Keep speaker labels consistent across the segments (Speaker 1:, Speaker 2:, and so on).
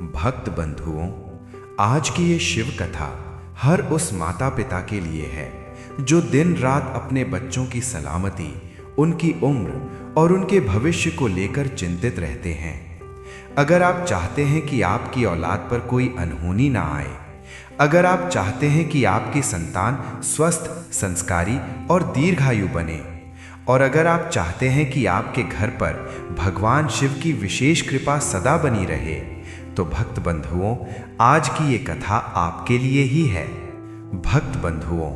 Speaker 1: भक्त बंधुओं, आज की ये शिव कथा हर उस माता पिता के लिए है जो दिन रात अपने बच्चों की सलामती, उनकी उम्र और उनके भविष्य को लेकर चिंतित रहते हैं। अगर आप चाहते हैं कि आपकी औलाद पर कोई अनहोनी ना आए, अगर आप चाहते हैं कि आपकी संतान स्वस्थ, संस्कारी और दीर्घायु बने, और अगर आप चाहते हैं कि आपके घर पर भगवान शिव की विशेष कृपा सदा बनी रहे, तो भक्त बंधुओं, आज की ये कथा आपके लिए ही है। भक्त बंधुओं,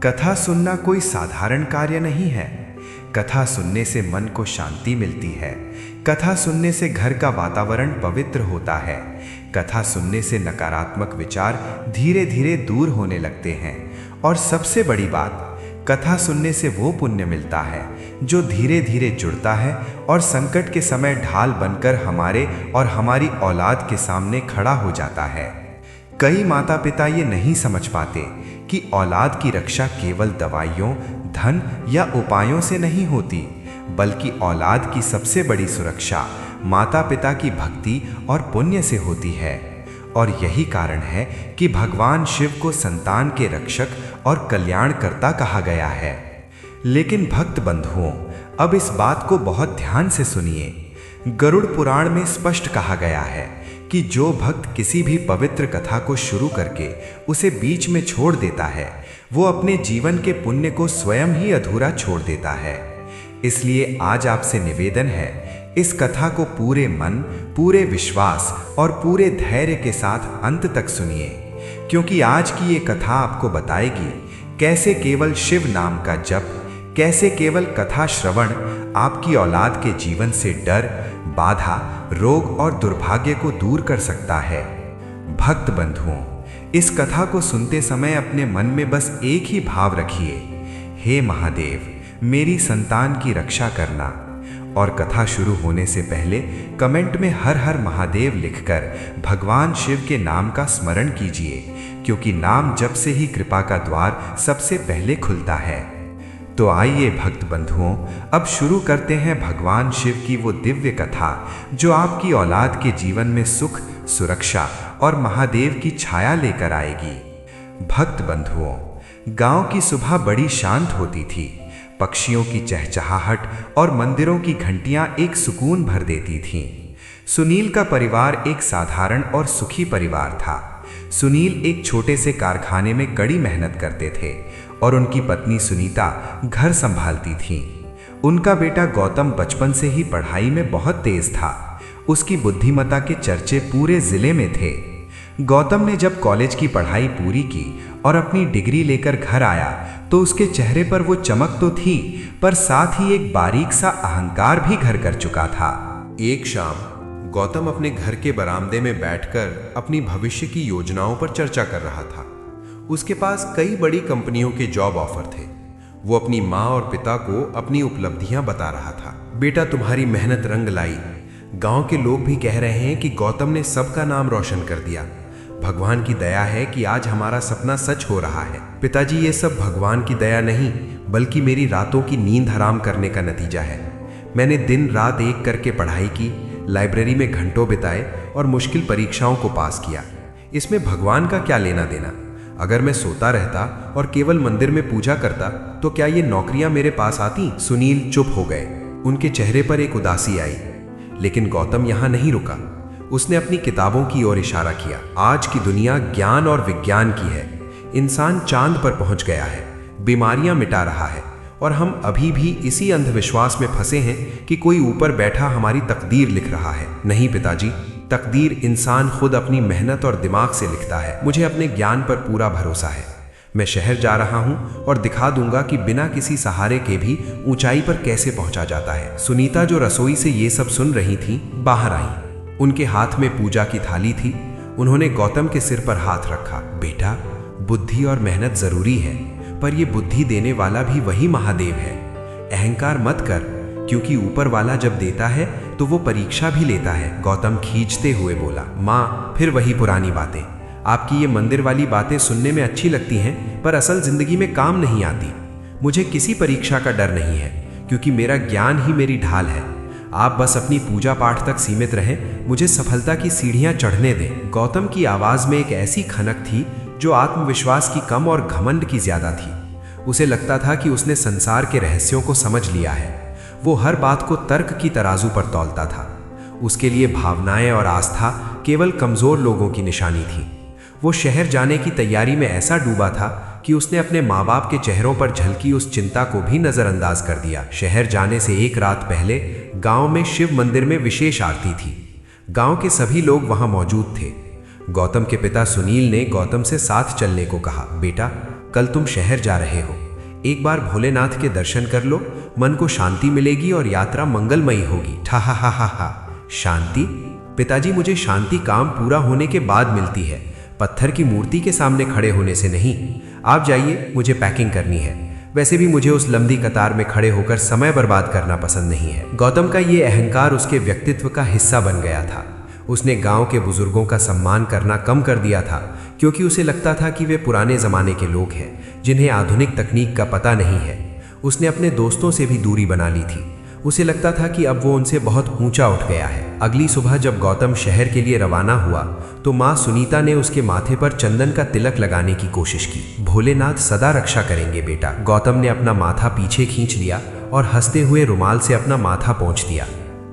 Speaker 1: कथा सुनना कोई साधारण कार्य नहीं है। कथा सुनने से मन को शांति मिलती है। कथा सुनने से घर का वातावरण पवित्र होता है। कथा सुनने से नकारात्मक विचार धीरे धीरे दूर होने लगते हैं। और सबसे बड़ी बात, कथा सुनने से वो पुण्य मिलता है जो धीरे धीरे जुड़ता है और संकट के समय ढाल बनकर हमारे और हमारी औलाद के सामने खड़ा हो जाता है। कई माता पिता ये नहीं समझ पाते कि औलाद की रक्षा केवल दवाइयों, धन या उपायों से नहीं होती, बल्कि औलाद की सबसे बड़ी सुरक्षा माता पिता की भक्ति और पुण्य से होती है। और यही कारण है कि भगवान शिव को संतान के रक्षक और कल्याणकर्ता कहा गया है। लेकिन भक्त बंधुओं, अब इस बात को बहुत ध्यान से सुनिए। गरुड़ पुराण में स्पष्ट कहा गया है कि जो भक्त किसी भी पवित्र कथा को शुरू करके उसे बीच में छोड़ देता है, वो अपने जीवन के पुण्य को स्वयं ही अधूरा छोड़ देता है। इसलिए आज आपसे निवेदन है, इस कथा को पूरे मन, पूरे विश्वास और पूरे धैर्य के साथ अंत तक सुनिए, क्योंकि आज की ये कथा आपको बताएगी कैसे केवल शिव नाम का जप, कैसे केवल कथा श्रवण आपकी औलाद के जीवन से डर, बाधा, रोग और दुर्भाग्य को दूर कर सकता है। भक्त बंधुओं, इस कथा को सुनते समय अपने मन में बस एक ही भाव रखिए, हे महादेव, मेरी संतान की रक्षा करना। और कथा शुरू होने से पहले कमेंट में हर हर महादेव लिखकर भगवान शिव के नाम का स्मरण कीजिए, क्योंकि नाम जप से ही कृपा का द्वार सबसे पहले खुलता है। तो आइए भक्त बंधुओं, अब शुरू करते हैं भगवान शिव की वो दिव्य कथा जो आपकी औलाद के जीवन में सुख, सुरक्षा और महादेव की छाया लेकर आएगी। भक्त बंधुओं, गांव की सुबह बड़ी शांत होती थी। पक्षियों की चहचहाहट और मंदिरों की घंटियां एक सुकून भर देती थीं। सुनील का परिवार एक साधारण और सुखी परिवार था। सुनील एक छोटे से कारखाने में कड़ी मेहनत करते थे और उनकी पत्नी सुनीता घर संभालती थीं। उनका बेटा गौतम बचपन से ही पढ़ाई में बहुत तेज था। उसकी बुद्धिमत्ता के चर्चे पूरे जिले में थे। गौतम ने जब कॉलेज की पढ़ाई पूरी की और अपनी डिग्री लेकर घर आया, तो उसके चेहरे पर वो चमक तो थी, पर साथ ही एक बारीक सा अहंकार भी घर कर चुका था।
Speaker 2: एक शाम गौतम अपने घर के बरामदे में बैठकर अपनी भविष्य की योजनाओं पर चर्चा कर रहा था। उसके पास कई बड़ी कंपनियों के जॉब ऑफर थे। वो अपनी माँ और पिता को अपनी उपलब्धियां बता रहा था। बेटा, तुम्हारी मेहनत रंग लाई। गांव के लोग भी कह रहे हैं कि गौतम ने सबका नाम रोशन कर दिया। भगवान की दया है कि आज हमारा सपना सच हो रहा है। पिताजी, ये सब भगवान की दया नहीं, बल्कि मेरी रातों की नींद हराम करने का नतीजा है। मैंने दिन रात एक करके पढ़ाई की, लाइब्रेरी में घंटों बिताए और मुश्किल परीक्षाओं को पास किया। इसमें भगवान का क्या लेना देना? अगर मैं सोता रहता और केवल मंदिर में पूजा करता, तो क्या ये नौकरियां मेरे पास आती? सुनील चुप हो गए। उनके चेहरे पर एक उदासी आई। लेकिन गौतम यहां नहीं रुका। उसने अपनी किताबों की ओर इशारा किया। आज की दुनिया ज्ञान और विज्ञान की है। इंसान चांद पर पहुंच गया है, बीमारियां मिटा रहा है, और हम अभी भी इसी अंधविश्वास में फंसे हैं कि कोई ऊपर बैठा हमारी तकदीर लिख रहा है। नहीं पिताजी, तकदीर इंसान खुद अपनी मेहनत और दिमाग से लिखता है। मुझे अपने ज्ञान पर पूरा भरोसा है। मैं शहर जा रहा हूं और दिखा दूंगा कि बिना किसी सहारे के भी ऊंचाई पर कैसे पहुंचा जाता है। सुनीता, जो रसोई से ये सब सुन रही थी, बाहर आई। उनके हाथ में पूजा की थाली थी। उन्होंने गौतम के सिर पर हाथ रखा। बेटा, बुद्धि और मेहनत जरूरी है, पर यह बुद्धि देने वाला भी वही महादेव है। अहंकार मत कर, क्योंकि ऊपर वाला जब देता है तो वो परीक्षा भी लेता है। गौतम खींचते हुए बोला। माँ, फिर वही पुरानी बातें। आपकी ये मंदिर वाली बातें सुनने में अच्छी लगती हैं, पर असल जिंदगी में काम नहीं आती। मुझे किसी परीक्षा का डर नहीं है, क्योंकि मेरा ज्ञान ही मेरी ढाल है। आप बस अपनी पूजा पाठ तक सीमित रहें, मुझे सफलता की सीढ़ियां चढ़ने दें। गौतम की आवाज में एक ऐसी खनक थी जो आत्मविश्वास की कम और घमंड की ज्यादा थी। उसे लगता था कि उसने संसार के रहस्यों को समझ लिया है। वो हर बात को तर्क की तराजू पर तौलता था। उसके लिए भावनाएं और आस्था केवल कमजोर लोगों की निशानी थी। वो शहर जाने की तैयारी में ऐसा डूबा था कि उसने अपने माँ बाप के चेहरों पर झलकी उस चिंता को भी नजरअंदाज कर दिया। शहर जाने से एक रात पहले गांव में शिव मंदिर में विशेष आरती थी। गांव के सभी लोग वहां मौजूद थे। गौतम के पिता सुनील ने गौतम से साथ चलने को कहा। बेटा, कल तुम शहर जा रहे हो, एक बार भोलेनाथ के दर्शन कर लो, मन को शांति मिलेगी और यात्रा मंगलमयी होगी। ठा हा हा हा हा। शांति? पिताजी, मुझे शांति काम पूरा होने के बाद मिलती है, पत्थर की मूर्ति के सामने खड़े होने से नहीं। आप जाइए, मुझे पैकिंग करनी है। वैसे भी मुझे उस लंबी कतार में खड़े होकर समय बर्बाद करना पसंद नहीं है। गौतम का ये अहंकार उसके व्यक्तित्व का हिस्सा बन गया था। उसने गांव के बुजुर्गों का सम्मान करना कम कर दिया था, क्योंकि उसे लगता था कि वे पुराने जमाने के लोग हैं जिन्हें आधुनिक तकनीक का पता नहीं है। उसने अपने दोस्तों से भी दूरी बना ली थी। उसे लगता था कि अब वो उनसे बहुत ऊंचा उठ गया है। अगली सुबह जब गौतम शहर के लिए रवाना हुआ तो माँ सुनीता ने उसके माथे पर चंदन का तिलक लगाने की कोशिश की। भोलेनाथ सदा रक्षा करेंगे बेटा। गौतम ने अपना माथा पीछे खींच लिया और हंसते हुए रुमाल से अपना माथा पोंछ दिया।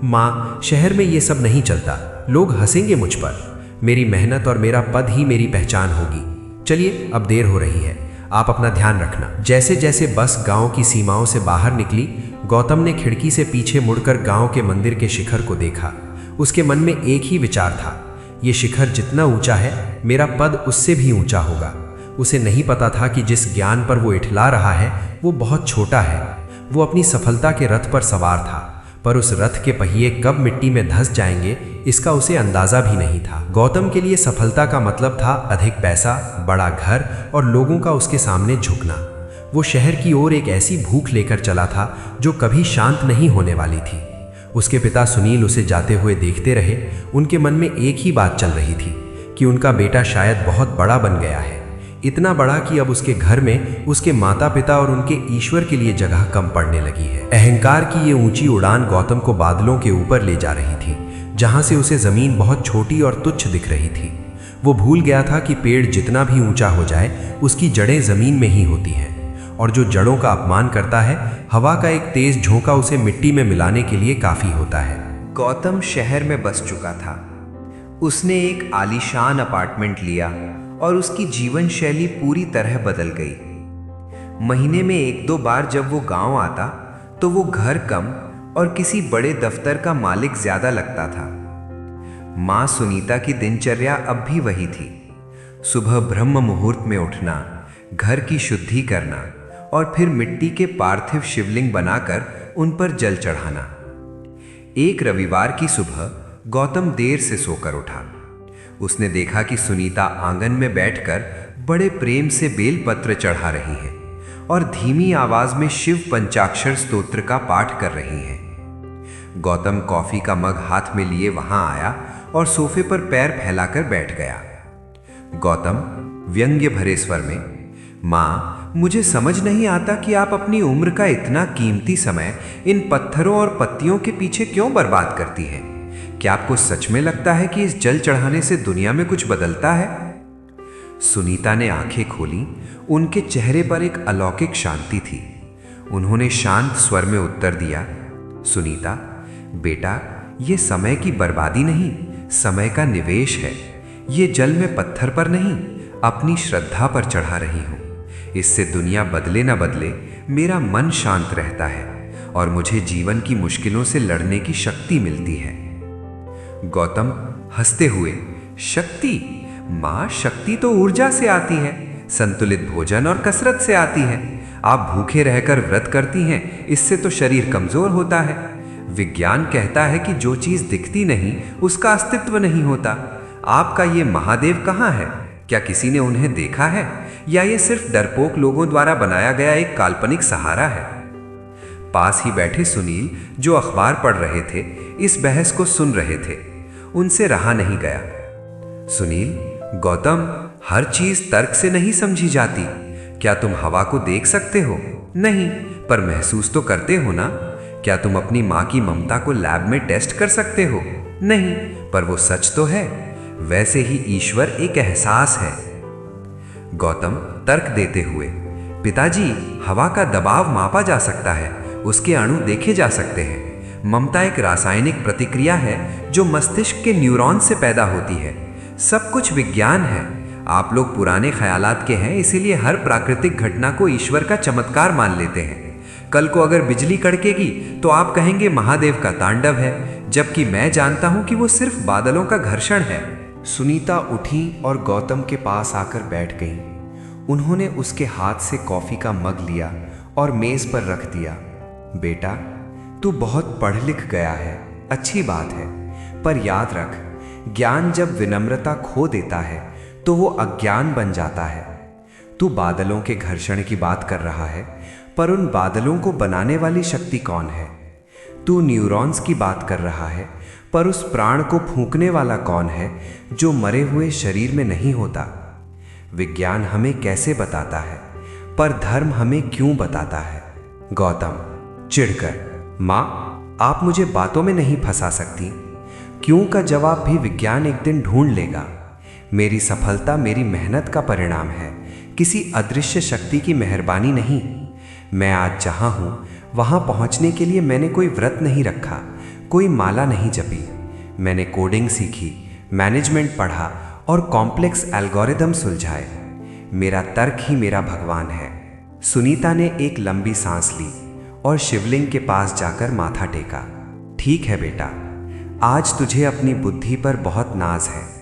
Speaker 2: माँ, शहर में ये सब नहीं चलता, लोग हंसेंगे मुझ पर। मेरी मेहनत और मेरा पद ही मेरी पहचान होगी। चलिए, अब देर हो रही है, आप अपना ध्यान रखना। जैसे जैसे बस गांव की सीमाओं से बाहर निकली, गौतम ने खिड़की से पीछे मुड़कर गांव के मंदिर के शिखर को देखा। उसके मन में एक ही विचार था, ये शिखर जितना ऊंचा है, मेरा पद उससे भी ऊंचा होगा। उसे नहीं पता था कि जिस ज्ञान पर वो इठला रहा है वो बहुत छोटा है। वो अपनी सफलता के रथ पर सवार था, पर उस रथ के पहिए कब मिट्टी में धंस जाएंगे इसका उसे अंदाजा भी नहीं था। गौतम के लिए सफलता का मतलब था अधिक पैसा, बड़ा घर और लोगों का उसके सामने झुकना। वो शहर की ओर एक ऐसी भूख लेकर चला था जो कभी शांत नहीं होने वाली थी। उसके पिता सुनील उसे जाते हुए देखते रहे। उनके मन में एक ही बात चल रही थी कि उनका बेटा शायद बहुत बड़ा बन गया है, इतना बड़ा कि अब उसके घर में उसके माता पिता और उनके ईश्वर के लिए जगह कम पड़ने लगी है। अहंकार की ये ऊंची उड़ान गौतम को बादलों के ऊपर ले जा रही थी, जहां से उसे जमीन बहुत छोटी और तुच्छ दिख रही थी। वो भूल गया था कि पेड़ जितना भी ऊंचा हो जाए उसकी जड़ें जमीन में ही होती हैं, और जो जड़ों का अपमान करता है, हवा का एक तेज झोंका उसे मिट्टी में मिलाने के लिए काफी होता है।
Speaker 1: गौतम शहर में बस चुका था। उसने एक आलीशान अपार्टमेंट लिया और उसकी जीवन शैली पूरी तरह बदल गई। महीने में एक दो बार जब वो गांव आता तो वो घर कम और किसी बड़े दफ्तर का मालिक ज्यादा लगता था। माँ सुनीता की दिनचर्या अब भी वही थी। सुबह ब्रह्म मुहूर्त में उठना, घर की शुद्धि करना और फिर मिट्टी के पार्थिव शिवलिंग बनाकर उन पर जल चढ़ाना। एक रविवार की सुबह गौतम देर से सोकर उठा। उसने देखा कि सुनीता आंगन में बैठकर बड़े प्रेम से बेलपत्र चढ़ा रही है और धीमी आवाज में शिव पंचाक्षर स्तोत्र का पाठ कर रही है। गौतम कॉफी का मग हाथ में लिए वहां आया और सोफे पर पैर फैलाकर बैठ गया। गौतम व्यंग्य भरे स्वर में, माँ, मुझे समझ नहीं आता कि आप अपनी उम्र का इतना कीमती समय इन पत्थरों और पत्तियों के पीछे क्यों बर्बाद करती हैं? क्या आपको सच में लगता है कि इस जल चढ़ाने से दुनिया में कुछ बदलता है? सुनीता ने आंखें खोली। उनके चेहरे पर एक अलौकिक शांति थी। उन्होंने शांत स्वर में उत्तर दिया, सुनीता, बेटा, ये समय की बर्बादी नहीं, समय का निवेश है। ये जल में पत्थर पर नहीं, अपनी श्रद्धा पर चढ़ा रही हूं। इससे दुनिया बदले ना बदले, मेरा मन शांत रहता है और मुझे जीवन की मुश्किलों से लड़ने की शक्ति मिलती है। गौतम हंसते हुए, शक्ति? मां, शक्ति तो ऊर्जा से आती है, संतुलित भोजन और कसरत से आती है। आप भूखे रहकर व्रत करती हैं, इससे तो शरीर कमजोर होता है। विज्ञान कहता है कि जो चीज दिखती नहीं उसका अस्तित्व नहीं होता। आपका ये महादेव कहाँ है? क्या किसी ने उन्हें देखा है, या ये सिर्फ डरपोक लोगों द्वारा बनाया गया एक काल्पनिक सहारा है? पास ही बैठे सुनील, जो अखबार पढ़ रहे थे, इस बहस को सुन रहे थे। उनसे रहा नहीं गया। सुनील, गौतम, हर चीज तर्क से नहीं समझी जाती। क्या तुम हवा को देख सकते हो? नहीं, पर महसूस तो करते हो ना?
Speaker 2: क्या तुम अपनी माँ की ममता को लैब में टेस्ट कर सकते हो? नहीं, पर वो सच तो है। वैसे ही ईश्वर एक एहसास है। गौतम तर्क देते हुए, पिताजी, हवा का दबाव मापा जा सकता है, उसके अणु देखे जा सकते हैं। ममता एक रासायनिक प्रतिक्रिया है जो मस्तिष्क के न्यूरॉन से पैदा होती है। सब कुछ विज्ञान है। आप लोग पुराने ख्यालात के हैं, इसीलिए हर प्राकृतिक घटना को ईश्वर का चमत्कार मान लेते हैं। कल को अगर बिजली कड़केगी तो आप कहेंगे महादेव का तांडव है, जबकि मैं जानता हूं कि वो सिर्फ बादलों का घर्षण है।
Speaker 1: सुनीता उठी और गौतम के पास आकर बैठ गईं। उन्होंने उसके हाथ से कॉफी का मग लिया और मेज पर रख दिया। बेटा, तू बहुत पढ़ लिख गया है, अच्छी बात है, पर याद रख, ज्ञान जब विनम्रता खो देता है तो वो अज्ञान बन जाता है। तू बादलों के घर्षण की बात कर रहा है, पर उन बादलों को बनाने वाली शक्ति कौन है? तू न्यूरॉन्स की बात कर रहा है, पर उस प्राण को फूंकने वाला कौन है जो मरे हुए शरीर में नहीं होता? विज्ञान हमें कैसे बताता है, पर धर्म हमें क्यों बताता है? गौतम चिढ़कर, माँ, आप मुझे बातों में नहीं फंसा सकती। क्यों का जवाब भी विज्ञान एक दिन ढूंढ लेगा। मेरी सफलता मेरी मेहनत का परिणाम है, किसी अदृश्य शक्ति की मेहरबानी नहीं। मैं आज जहाँ हूँ वहाँ पहुँचने के लिए मैंने कोई व्रत नहीं रखा, कोई माला नहीं जपी। मैंने कोडिंग सीखी, मैनेजमेंट पढ़ा और कॉम्प्लेक्स एल्गोरिदम सुलझाए। मेरा तर्क ही मेरा भगवान है। सुनीता ने एक लंबी सांस ली और शिवलिंग के पास जाकर माथा टेका। ठीक है बेटा, आज तुझे अपनी बुद्धि पर बहुत नाज है।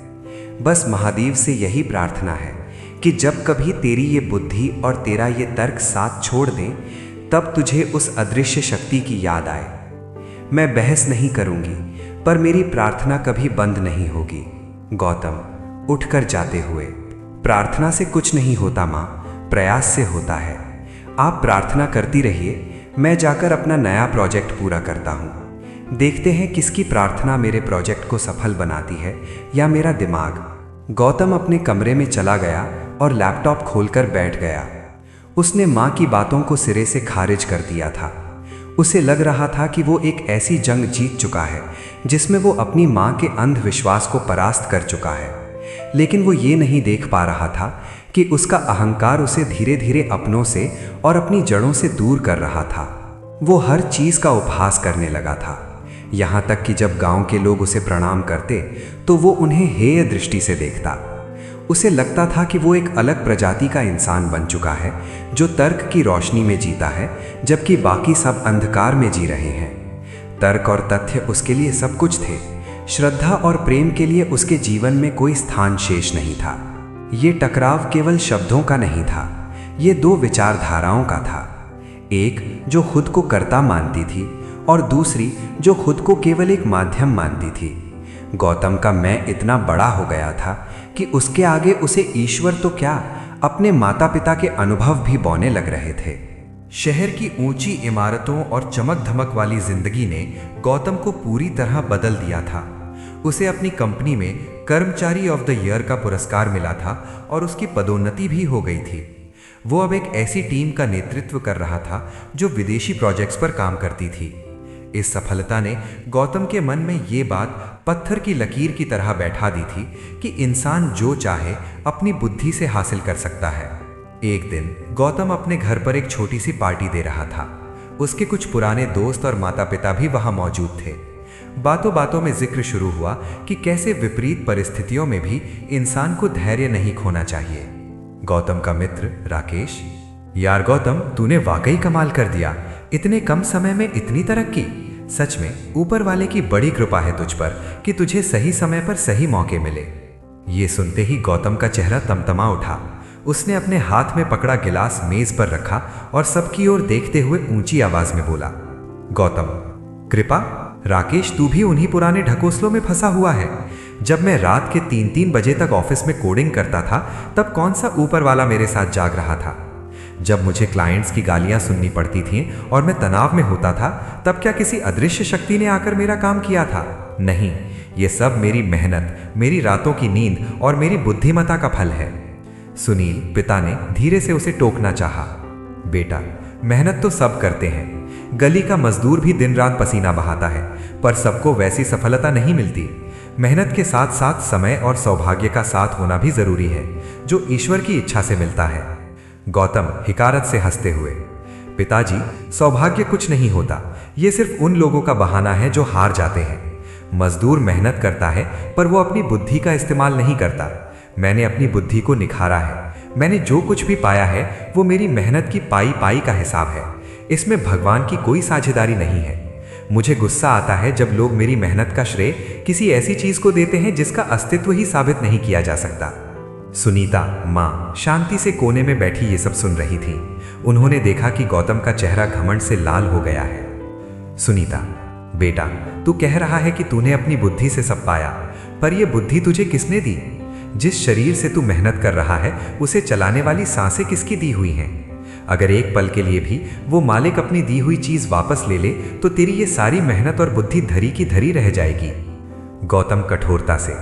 Speaker 1: बस महादेव से यही प्रार्थना है कि जब कभी तेरी ये बुद्धि और तेरा ये तर्क साथ छोड़ दें, तब तुझे उस अदृश्य शक्ति की याद आए। मैं बहस नहीं करूंगी, पर मेरी प्रार्थना कभी बंद नहीं होगी। गौतम उठकर जाते हुए, प्रार्थना से कुछ नहीं होता माँ, प्रयास से होता है। आप प्रार्थना करती रहिए, मैं जाकर अपना नया प्रोजेक्ट पूरा करता हूँ। देखते हैं किसकी प्रार्थना मेरे प्रोजेक्ट को सफल बनाती है या मेरा दिमाग। गौतम अपने कमरे में चला गया और लैपटॉप खोलकर बैठ गया। उसने माँ की बातों को सिरे से खारिज कर दिया था। उसे लग रहा था कि वो एक ऐसी जंग जीत चुका है जिसमें वो अपनी माँ के अंधविश्वास को परास्त कर चुका है। लेकिन वो ये नहीं देख पा रहा था कि उसका अहंकार उसे धीरे धीरे अपनों से और अपनी जड़ों से दूर कर रहा था। वो हर चीज़ का उपहास करने लगा था, यहाँ तक कि जब गांव के लोग उसे प्रणाम करते तो वो उन्हें हेय दृष्टि से देखता। उसे लगता था कि वो एक अलग प्रजाति का इंसान बन चुका है जो तर्क की रोशनी में जीता है, जबकि बाकी सब अंधकार में जी रहे हैं। तर्क और तथ्य उसके लिए सब कुछ थे। श्रद्धा और प्रेम के लिए उसके जीवन में कोई स्थान शेष नहीं था। ये टकराव केवल शब्दों का नहीं था, ये दो विचारधाराओं का था। एक जो खुद को कर्ता मानती थी और दूसरी जो खुद को केवल एक माध्यम मानती थी। गौतम का मैं इतना बड़ा हो गया था कि उसके आगे उसे ईश्वर तो क्या, अपने माता पिता के अनुभव भी बौने लग रहे थे।
Speaker 2: शहर की ऊंची इमारतों और चमक धमक वाली जिंदगी ने गौतम को पूरी तरह बदल दिया था। उसे अपनी कंपनी में कर्मचारी ऑफ द ईयर का पुरस्कार मिला था और उसकी पदोन्नति भी हो गई थी। वो अब एक ऐसी टीम का नेतृत्व कर रहा था जो विदेशी प्रोजेक्ट्स पर काम करती थी। इस सफलता ने गौतम के मन में ये बात पत्थर की लकीर की तरह बैठा दी थी कि इंसान जो चाहे अपनी बुद्धि से हासिल कर सकता है। एक दिन गौतम अपने घर पर एक छोटी सी पार्टी दे रहा था। उसके कुछ पुराने दोस्त और माता पिता भी वहां मौजूद थे। बातों बातों में जिक्र शुरू हुआ कि कैसे विपरीत परिस्थितियों में भी इंसान को धैर्य नहीं खोना चाहिए। गौतम का मित्र राकेश, यार गौतम, तूने वाकई कमाल कर दिया, इतने कम समय में इतनी तरक्की। सच में ऊपर वाले की बड़ी कृपा है तुझ पर कि तुझे सही समय पर सही मौके मिले। ये सुनते ही गौतम का चेहरा तमतमा उठा। उसने अपने हाथ में पकड़ा गिलास मेज पर रखा और सबकी ओर देखते हुए ऊंची आवाज में बोला, गौतम, कृपा? राकेश, तू भी उन्हीं पुराने ढकोसलों में फंसा हुआ है। जब मैं रात के 3-3 बजे तक ऑफिस में कोडिंग करता था, तब कौन सा ऊपर वाला मेरे साथ जाग रहा था? जब मुझे क्लाइंट्स की गालियां सुननी पड़ती थीं और मैं तनाव में होता था, तब क्या किसी अदृश्य शक्ति ने आकर मेरा काम किया था? नहीं, ये सब मेरी मेहनत, मेरी रातों की नींद और मेरी बुद्धिमत्ता का फल है। सुनील, पिता ने धीरे से उसे टोकना चाहा। बेटा,
Speaker 3: मेहनत तो सब करते हैं, गली का मजदूर भी दिन रात पसीना बहाता है, पर सबको वैसी सफलता नहीं मिलती। मेहनत के साथ साथ समय और सौभाग्य का साथ होना भी जरूरी है, जो ईश्वर की इच्छा से मिलता है। गौतम हिकारत से हंसते हुए, पिताजी, सौभाग्य कुछ नहीं होता, ये सिर्फ उन लोगों का बहाना है जो हार जाते हैं। मजदूर मेहनत करता है पर वो अपनी बुद्धि का इस्तेमाल नहीं करता। मैंने अपनी बुद्धि को निखारा है। मैंने जो कुछ भी पाया है वो मेरी मेहनत की पाई पाई का हिसाब है। इसमें भगवान की कोई साझेदारी नहीं है। मुझे गुस्सा आता है जब लोग मेरी मेहनत का श्रेय किसी ऐसी चीज को देते हैं जिसका अस्तित्व ही साबित नहीं किया जा सकता। सुनीता माँ शांति से कोने में बैठी ये सब सुन रही थी। उन्होंने देखा कि गौतम का चेहरा घमंड से लाल हो गया है। सुनीता, बेटा, तू कह रहा है कि तूने अपनी बुद्धि से सब पाया, पर यह बुद्धि तुझे किसने दी? जिस शरीर से तू मेहनत कर रहा है उसे चलाने वाली सांसें किसकी दी हुई हैं? अगर एक पल के लिए भी वो मालिक अपनी दी हुई चीज वापस ले ले तो तेरी ये सारी मेहनत और बुद्धि धरी की धरी रह जाएगी। गौतम कठोरता से,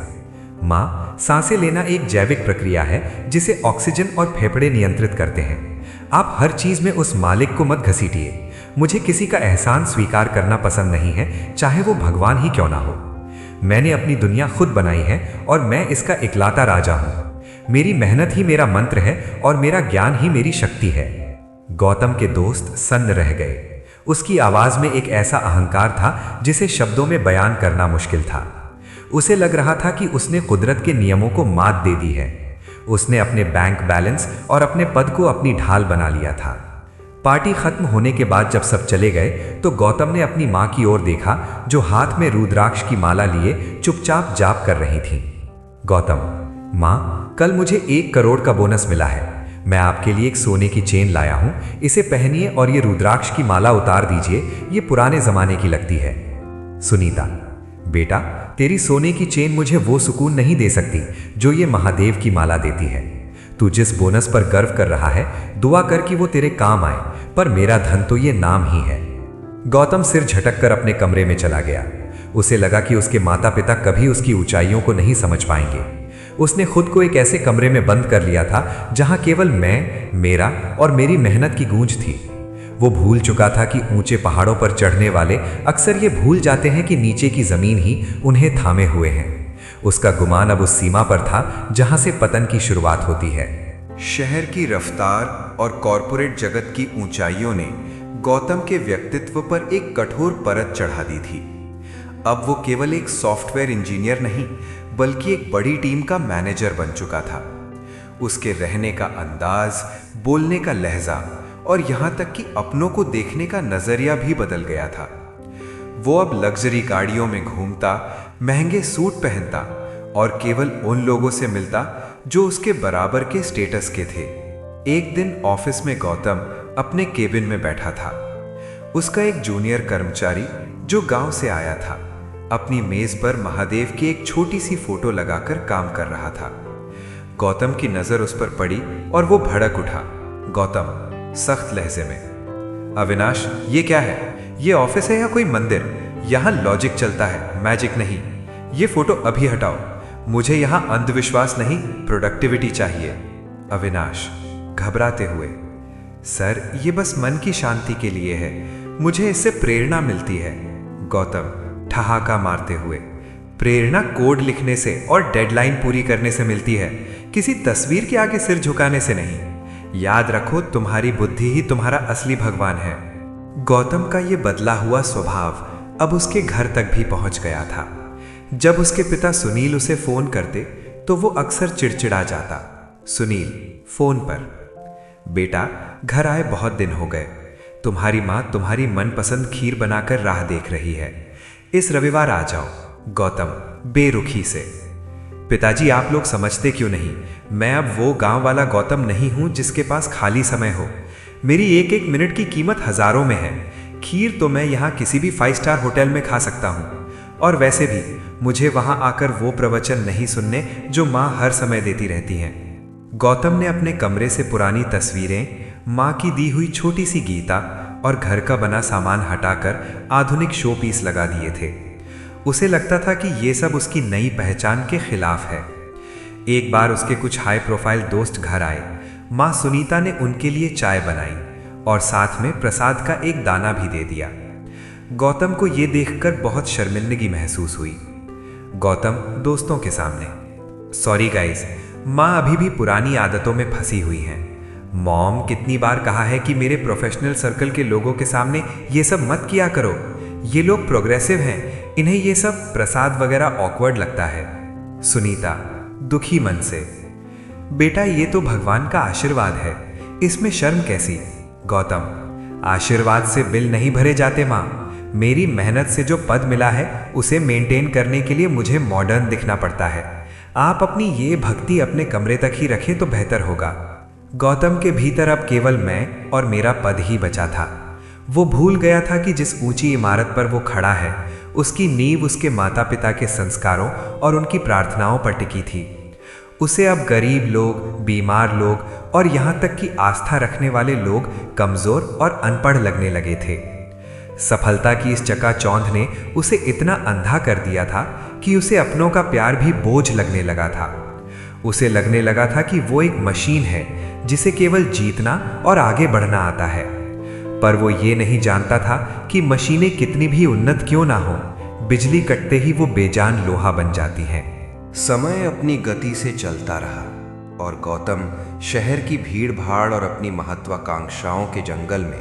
Speaker 3: माँ, सांसें लेना एक जैविक प्रक्रिया है जिसे ऑक्सीजन और फेफड़े नियंत्रित करते हैं। आप हर चीज में उस मालिक को मत घसीटिए। मुझे किसी का एहसान स्वीकार करना पसंद नहीं है, चाहे वो भगवान ही क्यों ना हो। मैंने अपनी दुनिया खुद बनाई है और मैं इसका इकलौता राजा हूं। मेरी मेहनत ही मेरा मंत्र है और मेरा ज्ञान ही मेरी शक्ति है। गौतम के दोस्त सन्न रह गए। उसकी आवाज में एक ऐसा अहंकार था जिसे शब्दों में बयान करना मुश्किल था। उसे लग रहा था कि उसने कुदरत के नियमों को मात दे दी है। उसने अपने बैंक बैलेंस और अपने पद को अपनी ढाल बना लिया था। पार्टी खत्म होने के बाद जब सब चले गए तो गौतम ने अपनी मां की ओर देखा, जो हाथ में रुद्राक्ष की माला लिए चुपचाप जाप कर रही थी। गौतम, मां, कल मुझे 1 करोड़ का बोनस मिला है। मैं आपके लिए एक सोने की चेन लाया हूं, इसे पहनिए और ये रुद्राक्ष की माला उतार दीजिए, ये पुराने जमाने की लगती है। सुनीता, बेटा, तेरी सोने की चेन मुझे वो सुकून नहीं दे सकती जो ये महादेव की माला देती है। तू जिस बोनस पर गर्व कर रहा है, दुआ कर कि वो तेरे काम आए, पर मेरा धन तो ये नाम ही है। गौतम सिर झटक कर अपने कमरे में चला गया। उसे लगा कि उसके माता पिता कभी उसकी ऊंचाइयों को नहीं समझ पाएंगे। उसने खुद को एक ऐसे कमरे में बंद कर लिया था जहां केवल मैं, मेरा और मेरी मेहनत की गूंज थी। वो भूल चुका था कि ऊंचे पहाड़ों पर चढ़ने वाले अक्सर ये भूल जाते हैं कि नीचे की जमीन ही उन्हें थामे हुए हैं। उसका गुमान अब उस सीमा पर था जहां से पतन की शुरुआत होती है।
Speaker 1: शहर की रफ्तार और कॉरपोरेट जगत की ऊंचाइयों ने गौतम के व्यक्तित्व पर एक कठोर परत चढ़ा दी थी। अब वो केवल एक सॉफ्टवेयर इंजीनियर नहीं, बल्कि एक बड़ी टीम का मैनेजर बन चुका था। उसके रहने का अंदाज, बोलने का लहजा और यहां तक कि अपनों को देखने का नजरिया भी बदल गया था। वो अब लग्जरी गाड़ियों में घूमता, महंगे सूट पहनता और केवल उन लोगों से मिलता जो उसके बराबर के स्टेटस के थे। एक दिन ऑफिस में गौतम अपने केबिन में बैठा था। उसका एक जूनियर कर्मचारी जो गांव से आया था, अपनी मेज पर महादेव की एक छोटी सी फोटो लगाकर काम कर रहा था। गौतम की नजर उस पर पड़ी और वो भड़क उठा। गौतम सख्त लहजे में, अविनाश, ये क्या है? ये ऑफिस है या कोई मंदिर? यहां लॉजिक चलता है, मैजिक नहीं। ये फोटो अभी हटाओ। मुझे यहां अंधविश्वास नहीं, प्रोडक्टिविटी चाहिए। अविनाश घबराते हुए, सर, ये बस मन की शांति के लिए है, मुझे इससे प्रेरणा मिलती है। गौतम ठहाका मारते हुए, प्रेरणा कोड लिखने से और डेडलाइन पूरी करने से मिलती है, किसी तस्वीर के आगे सिर झुकाने से नहीं। याद रखो, तुम्हारी बुद्धि ही तुम्हारा असली भगवान है। गौतम का ये बदला हुआ स्वभाव अब उसके घर तक भी पहुंच गया था। जब उसके पिता सुनील उसे फोन करते तो वो अक्सर चिड़चिड़ा जाता। सुनील फोन पर, बेटा, घर आए बहुत दिन हो गए। तुम्हारी माँ तुम्हारी मनपसंद खीर बनाकर राह देख रही है। इस रविवार आ जाओ। गौतम बेरुखी से, पिताजी, आप लोग समझते क्यों नहीं? मैं अब वो गांव वाला गौतम नहीं हूं जिसके पास खाली समय हो। मेरी एक एक मिनट की कीमत हजारों में है। खीर तो मैं यहाँ किसी भी 5 स्टार होटल में खा सकता हूँ, और वैसे भी मुझे वहां आकर वो प्रवचन नहीं सुनने जो माँ हर समय देती रहती हैं। गौतम ने अपने कमरे से पुरानी तस्वीरें, माँ की दी हुई छोटी सी गीता और घर का बना सामान हटाकर आधुनिक शो पीस लगा दिए थे। उसे लगता था कि ये सब उसकी नई पहचान के खिलाफ है। एक बार उसके कुछ हाई प्रोफाइल दोस्त घर आए। माँ सुनीता ने उनके लिए चाय बनाई
Speaker 3: और साथ में प्रसाद का एक दाना भी दे दिया। गौतम को यह देखकर बहुत शर्मिंदगी महसूस हुई। गौतम दोस्तों के सामने, सॉरी गाइस, माँ अभी भी पुरानी आदतों में फंसी हुई हैं। मॉम कितनी बार कहा है कि मेरे प्रोफेशनल सर्कल के लोगों के सामने ये सब मत किया करो, ये लोग प्रोग्रेसिव हैं, इन्हें ये सब प्रसाद वगैरह ऑकवर्ड लगता है। सुनीता दुखी मन से, बेटा ये तो भगवान का आशीर्वाद है, इसमें शर्म कैसी। गौतम, आशीर्वाद से बिल नहीं भरे जाते माँ, मेरी मेहनत से जो पद मिला है उसे मेंटेन करने के लिए मुझे मॉडर्न दिखना पड़ता है। आप अपनी ये भक्ति अपने कमरे तक ही रखें तो बेहतर होगा। गौतम के भीतर अब केवल मैं और मेरा पद ही बचा था। वो भूल गया था कि जिस ऊंची इमारत पर वो खड़ा है उसकी नींव उसके माता पिता के संस्कारों और उनकी प्रार्थनाओं पर टिकी थी। उसे अब गरीब लोग, बीमार लोग और यहाँ तक कि आस्था रखने वाले लोग कमजोर और अनपढ़ लगने लगे थे। सफलता की इस चकाचौंध ने उसे इतना अंधा कर दिया था कि उसे अपनों का प्यार भी बोझ लगने लगा था। उसे लगने लगा था कि वो एक मशीन है जिसे केवल जीतना और आगे बढ़ना आता है। पर वो ये नहीं जानता था कि मशीनें कितनी भी उन्नत क्यों ना हो, बिजली कटते ही वो बेजान लोहा बन जाती हैं।
Speaker 1: समय अपनी गति से चलता रहा और गौतम शहर की भीड़ भाड़ और अपनी महत्वाकांक्षाओं के जंगल में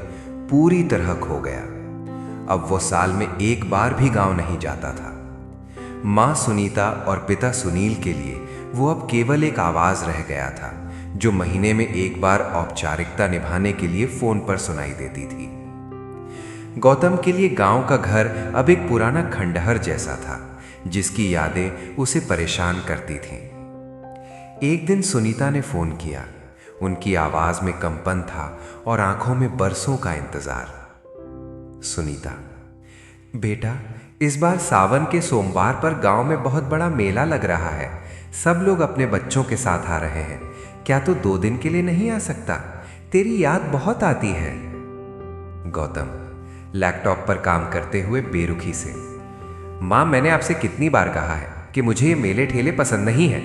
Speaker 1: पूरी तरह खो गया। अब वो साल में एक बार भी गांव नहीं जाता था। माँ सुनीता और पिता सुनील के लिए वो अब केवल एक आवाज रह गया था जो महीने में एक बार औपचारिकता निभाने के लिए फोन पर सुनाई देती थी। गौतम के लिए गांव का घर अब एक पुराना खंडहर जैसा था जिसकी यादें उसे परेशान करती थीं। एक दिन सुनीता ने फोन किया। उनकी आवाज में कंपन था और आंखों में बरसों का इंतजार। सुनीता, बेटा इस बार सावन के सोमवार पर गांव में बहुत बड़ा मेला लग रहा है, सब लोग अपने बच्चों के साथ आ रहे हैं, क्या तू 2 दिन के लिए नहीं आ सकता? तेरी याद बहुत आती है। गौतम लैपटॉप पर काम करते हुए बेरुखी से, माँ मैंने आपसे कितनी बार कहा है कि मुझे ये मेले ठेले पसंद नहीं है,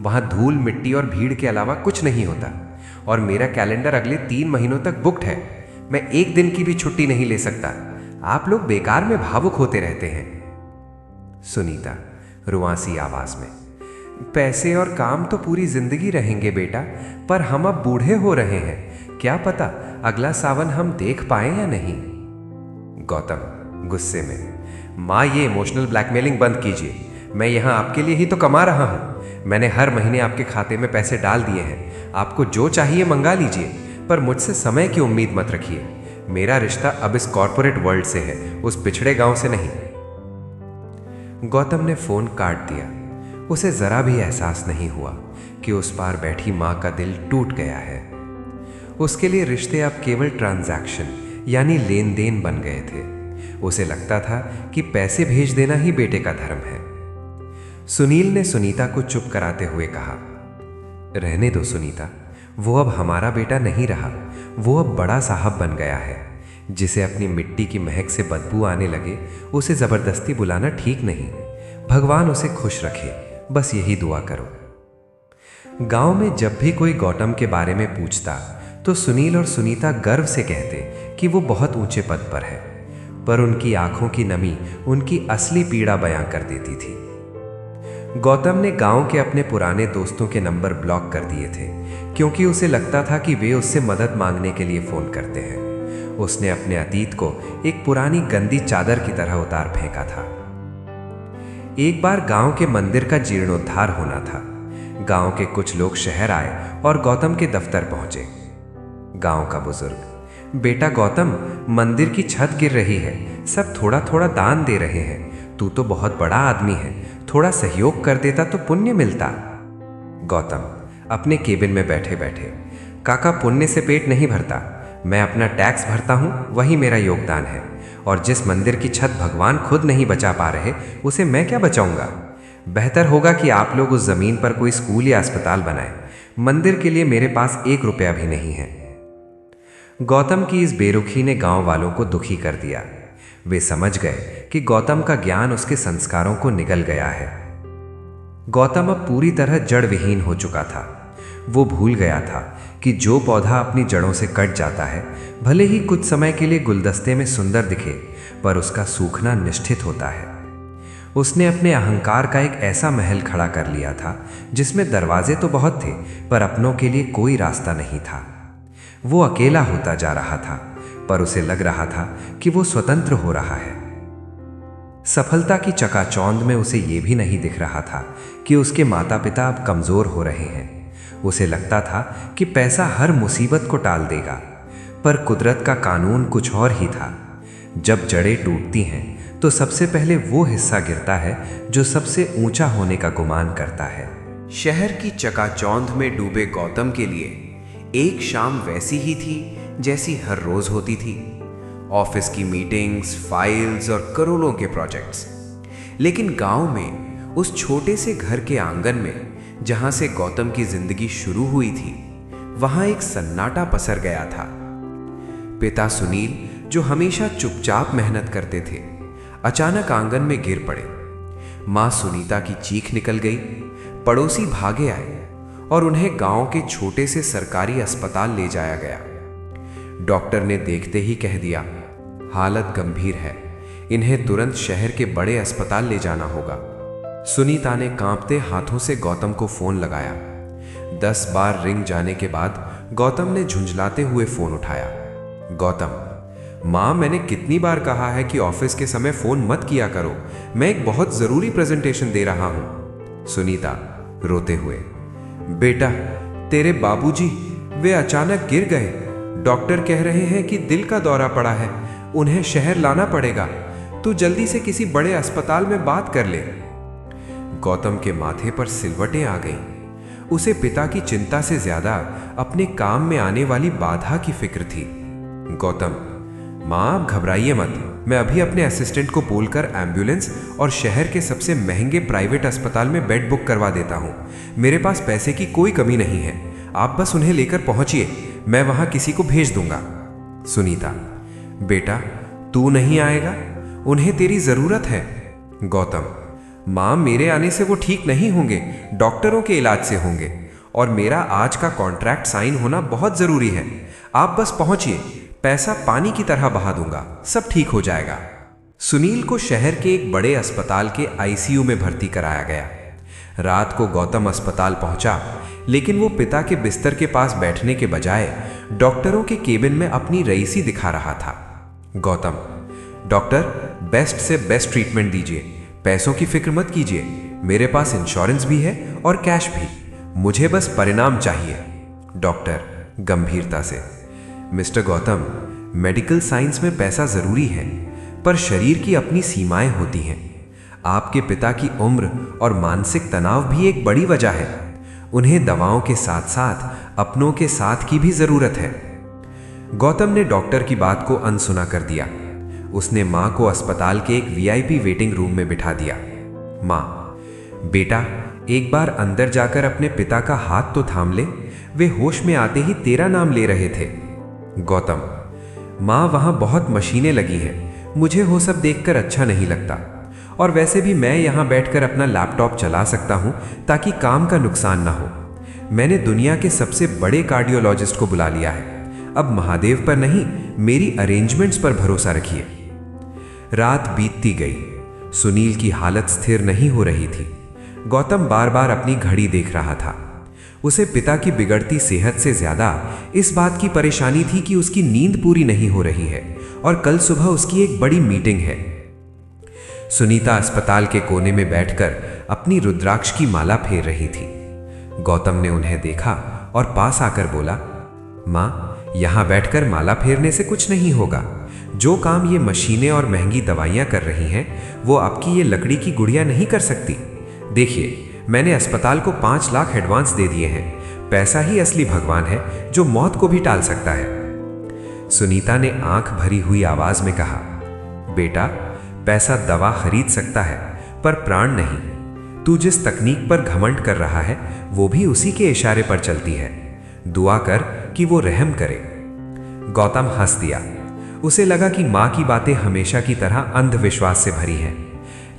Speaker 1: वहां धूल मिट्टी और भीड़ के अलावा कुछ नहीं होता और मेरा कैलेंडर अगले 3 महीनों तक बुक्ड है, मैं 1 दिन की भी छुट्टी नहीं ले सकता, आप लोग बेकार में भावुक होते रहते हैं। सुनीता रुआंसी आवाज में, पैसे और काम तो पूरी जिंदगी रहेंगे बेटा, पर हम अब बूढ़े हो रहे हैं, क्या पता अगला सावन हम देख पाए या नहीं। गौतम गुस्से में, माँ ये इमोशनल ब्लैकमेलिंग बंद कीजिए, मैं यहाँ आपके लिए ही तो कमा रहा हूँ, मैंने हर महीने आपके खाते में पैसे डाल दिए हैं, आपको जो चाहिए मंगा लीजिए, पर मुझसे समय की उम्मीद मत रखिए, मेरा रिश्ता अब इस कॉर्पोरेट वर्ल्ड से है, उस पिछड़े गांव से नहीं। गौतम ने फोन काट दिया। उसे जरा भी एहसास नहीं हुआ कि उस पार बैठी मां का दिल टूट गया है। उसके लिए रिश्ते अब केवल ट्रांजैक्शन यानी लेन देन बन गए थे। उसे लगता था कि पैसे भेज देना ही बेटे का धर्म है। सुनील ने सुनीता को चुप कराते हुए कहा, रहने दो सुनीता, वो अब हमारा बेटा नहीं रहा, वो अब बड़ा साहब बन गया है, जिसे अपनी मिट्टी की महक से बदबू आने लगे उसे जबरदस्ती बुलाना ठीक नहीं। भगवान उसे खुश रखे, बस यही दुआ करो। गांव में जब भी कोई गौतम के बारे में पूछता तो सुनील और सुनीता गर्व से कहते कि वो बहुत ऊंचे पद पर है, पर उनकी आंखों की नमी उनकी असली पीड़ा बयां कर देती थी। गौतम ने गांव के अपने पुराने दोस्तों के नंबर ब्लॉक कर दिए थे क्योंकि उसे लगता था कि वे उससे मदद मांगने के लिए फोन करते हैं। उसने अपने अतीत को एक पुरानी गंदी चादर की तरह उतार फेंका था। एक बार गांव के मंदिर का जीर्णोद्धार होना था। गांव के कुछ लोग शहर आए और गौतम के दफ्तर पहुंचे। गांव का बुजुर्ग, बेटा गौतम, मंदिर की छत गिर रही है, सब थोड़ा थोड़ा दान दे रहे हैं, तू तो बहुत बड़ा आदमी है, थोड़ा सहयोग कर देता तो पुण्य मिलता। गौतम अपने केबिन में बैठे बैठे, काका पुण्य से पेट नहीं भरता, मैं अपना टैक्स भरता हूं, वही मेरा योगदान है, और जिस मंदिर की छत भगवान खुद नहीं बचा पा रहे उसे मैं क्या बचाऊंगा। बेहतर होगा कि आप लोग उस जमीन पर कोई स्कूल या अस्पताल बनाएं, मंदिर के लिए मेरे पास 1 रुपया भी नहीं है। गौतम की इस बेरुखी ने गांव वालों को दुखी कर दिया। वे समझ गए कि गौतम का ज्ञान उसके संस्कारों को निगल गया है। गौतम अब पूरी तरह जड़ विहीन हो चुका था। वो भूल गया था
Speaker 3: कि जो पौधा अपनी जड़ों से कट जाता है, भले ही कुछ समय के लिए गुलदस्ते में सुंदर दिखे, पर उसका सूखना निश्चित होता है। उसने अपने अहंकार का एक ऐसा महल खड़ा कर लिया था जिसमें दरवाजे तो बहुत थे, पर अपनों के लिए कोई रास्ता नहीं था। वो अकेला होता जा रहा था, पर उसे लग रहा था कि वो स्वतंत्र हो रहा है। सफलता की चकाचौंध में उसे ये भी नहीं दिख रहा था कि उसके माता पिता अब कमज़ोर हो रहे हैं। उसे लगता था कि पैसा हर मुसीबत को टाल देगा, पर कुदरत का कानून कुछ और ही था। जब जड़ें टूटती हैं तो सबसे पहले वो हिस्सा गिरता है जो सबसे ऊंचा होने का गुमान करता है।
Speaker 1: शहर की चकाचौंध में डूबे गौतम के लिए एक शाम वैसी ही थी जैसी हर रोज होती थी। ऑफिस की मीटिंग्स, फाइल्स और करोड़ों के प्रोजेक्ट्स। लेकिन गांव में उस छोटे से घर के आंगन में जहां से गौतम की जिंदगी शुरू हुई थी, वहां एक सन्नाटा पसर गया था। पिता सुनील, जो हमेशा चुपचाप मेहनत करते थे, अचानक आंगन में गिर पड़े। मां सुनीता की चीख निकल गई। पड़ोसी भागे आए और उन्हें गांव के छोटे से सरकारी अस्पताल ले जाया गया। डॉक्टर ने देखते ही कह दिया, हालत गंभीर है, इन्हें तुरंत शहर के बड़े अस्पताल ले जाना होगा। सुनीता ने कांपते हाथों से गौतम को फोन लगाया। 10 बार रिंग जाने के बाद गौतम ने झुंझलाते हुए फोन उठाया। गौतम, मां, मैंने कितनी बार कहा है कि ऑफिस के समय फोन मत किया करो, मैं एक बहुत जरूरी प्रेजेंटेशन दे रहा हूं। सुनीता रोते हुए, बेटा, तेरे बाबूजी, वे अचानक गिर गए। डॉक्टर कह रहे हैं कि दिल का दौरा पड़ा है, उन्हें शहर लाना पड़ेगा। तू जल्दी से किसी बड़े अस्पताल में बात कर ले। गौतम के माथे पर सिलवटें आ गईं। उसे पिता की चिंता से ज्यादा अपने काम में आने वाली बाधा की फिक्र थी। गौतम, मां, आप घबराइए मत, मैं अभी अपने असिस्टेंट को बोलकर एम्बुलेंस और शहर के सबसे महंगे प्राइवेट अस्पताल में बेड बुक करवा देता हूं। मेरे पास पैसे की कोई कमी नहीं है, आप बस उन्हें लेकर पहुंचिए, मैं वहां किसी को भेज दूंगा। सुनीता, बेटा, तू नहीं आएगा? उन्हें तेरी जरूरत है। गौतम, मां, मेरे आने से वो ठीक नहीं होंगे, डॉक्टरों के इलाज से होंगे, और मेरा आज का कॉन्ट्रैक्ट साइन होना बहुत जरूरी है। आप बस पहुंचिए, पैसा पानी की तरह बहा दूंगा, सब ठीक हो जाएगा। सुनील को शहर के एक बड़े अस्पताल के आईसीयू में भर्ती कराया गया। रात को गौतम अस्पताल पहुंचा, लेकिन वो पिता के बिस्तर के पास बैठने के बजाय डॉक्टरों के केबिन में अपनी रईसी दिखा रहा था। गौतम, डॉक्टर, बेस्ट से बेस्ट ट्रीटमेंट दीजिए, पैसों की फिक्र मत कीजिए, मेरे पास इंश्योरेंस भी है और कैश भी, मुझे बस परिणाम चाहिए। डॉक्टर गंभीरता से, मिस्टर गौतम, मेडिकल साइंस में पैसा जरूरी है, पर शरीर की अपनी सीमाएं होती हैं। आपके पिता की उम्र और मानसिक तनाव भी एक बड़ी वजह है। उन्हें दवाओं के साथ साथ अपनों के साथ की भी जरूरत है। गौतम ने डॉक्टर की बात को अनसुना कर दिया। उसने मां को अस्पताल के एक वीआईपी वेटिंग रूम में बिठा दिया। मां, बेटा, एक बार अंदर जाकर अपने पिता का हाथ तो थाम ले, वे होश में आते ही तेरा नाम ले रहे थे। गौतम, मां, वहां बहुत मशीनें लगी हैं, मुझे वो सब देखकर अच्छा नहीं लगता, और वैसे भी मैं यहां बैठकर अपना लैपटॉप चला सकता हूं ताकि काम का नुकसान ना हो। मैंने दुनिया के सबसे बड़े कार्डियोलॉजिस्ट को बुला लिया है, अब महादेव पर नहीं, मेरी अरेंजमेंट्स पर भरोसा रखिए। रात बीतती गई। सुनील की हालत स्थिर नहीं हो रही थी। गौतम बार बार अपनी घड़ी देख रहा था। उसे पिता की बिगड़ती सेहत से ज्यादा इस बात की परेशानी थी कि उसकी नींद पूरी नहीं हो रही है और कल सुबह उसकी एक बड़ी मीटिंग है। सुनीता अस्पताल के कोने में बैठकर अपनी रुद्राक्ष की माला फेर रही थी। गौतम ने उन्हें देखा और पास आकर बोला, मां, यहां बैठकर माला फेरने से कुछ नहीं होगा। जो काम ये मशीनें और महंगी दवाइयां कर रही हैं, वो आपकी ये लकड़ी की गुड़िया नहीं कर सकती। देखिए, मैंने अस्पताल को 5 लाख एडवांस दे दिए हैं। पैसा ही असली भगवान है जो मौत को भी टाल सकता है। सुनीता ने आंख भरी हुई आवाज में कहा, बेटा, पैसा दवा खरीद सकता है, पर प्राण नहीं। तू जिस तकनीक पर घमंड कर रहा है, वो भी उसी के इशारे पर चलती है। दुआ कर कि वो रहम करे। गौतम हंस दिया। उसे लगा कि मां की बातें हमेशा की तरह अंधविश्वास से भरी हैं,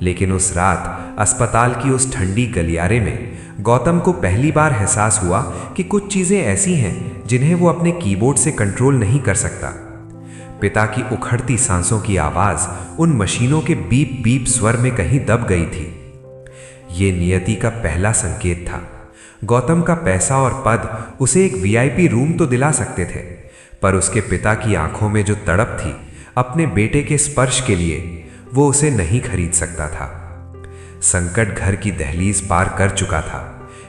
Speaker 3: लेकिन उस रात अस्पताल की उस ठंडी गलियारे में गौतम को पहली बार एहसास हुआ कि कुछ चीजें ऐसी हैं जिन्हें वो अपने कीबोर्ड से कंट्रोल नहीं कर सकता। पिता की उखड़ती सांसों की आवाज उन मशीनों के बीप बीप स्वर में कहीं दब गई थी। ये नियति का पहला संकेत था। गौतम का पैसा और पद उसे एक वीआईपी रूम तो दिला सकते थे, पर उसके पिता की आंखों में जो तड़प थी अपने बेटे के स्पर्श के लिए, वो उसे नहीं खरीद सकता था। संकट घर की दहलीज पार कर चुका था,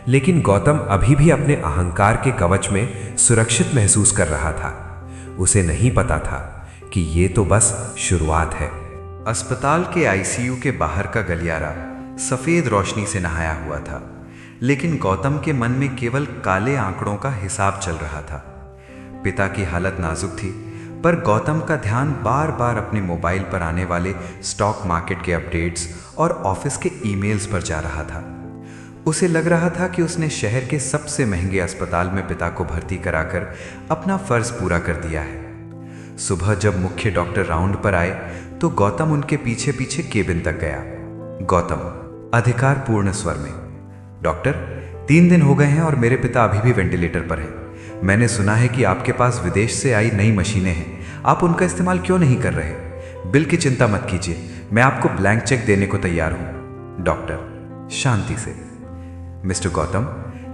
Speaker 3: लेकिन गौतम अभी भी अपने अहंकार के कवच में सुरक्षित महसूस कर रहा था। उसे नहीं पता था कि ये तो बस शुरुआत है।
Speaker 1: अस्पताल के आईसीयू के बाहर का गलियारा सफेद रोशनी से नहाया हुआ था, लेकिन गौतम के मन में केवल काले आंकड़ों का हिसाब चल रहा था। पिता की हालत नाजुक थी, पर गौतम का ध्यान बार बार अपने मोबाइल पर आने वाले स्टॉक मार्केट के अपडेट्स और ऑफिस के ईमेल्स पर जा रहा था। उसे लग रहा था कि उसने शहर के सबसे महंगे अस्पताल में पिता को भर्ती कराकर अपना फर्ज पूरा कर दिया है। सुबह जब मुख्य डॉक्टर राउंड पर आए तो गौतम उनके पीछे पीछे केबिन तक गया। गौतम अधिकार पूर्ण स्वर में, डॉक्टर, 3 दिन हो गए हैं और मेरे पिता अभी भी वेंटिलेटर पर हैं। मैंने सुना है कि आपके पास विदेश से आई नई मशीनें हैं, आप उनका इस्तेमाल क्यों नहीं कर रहे? बिल की चिंता मत कीजिए, मैं आपको ब्लैंक चेक देने को तैयार हूं। डॉक्टर शांति से, मिस्टर गौतम,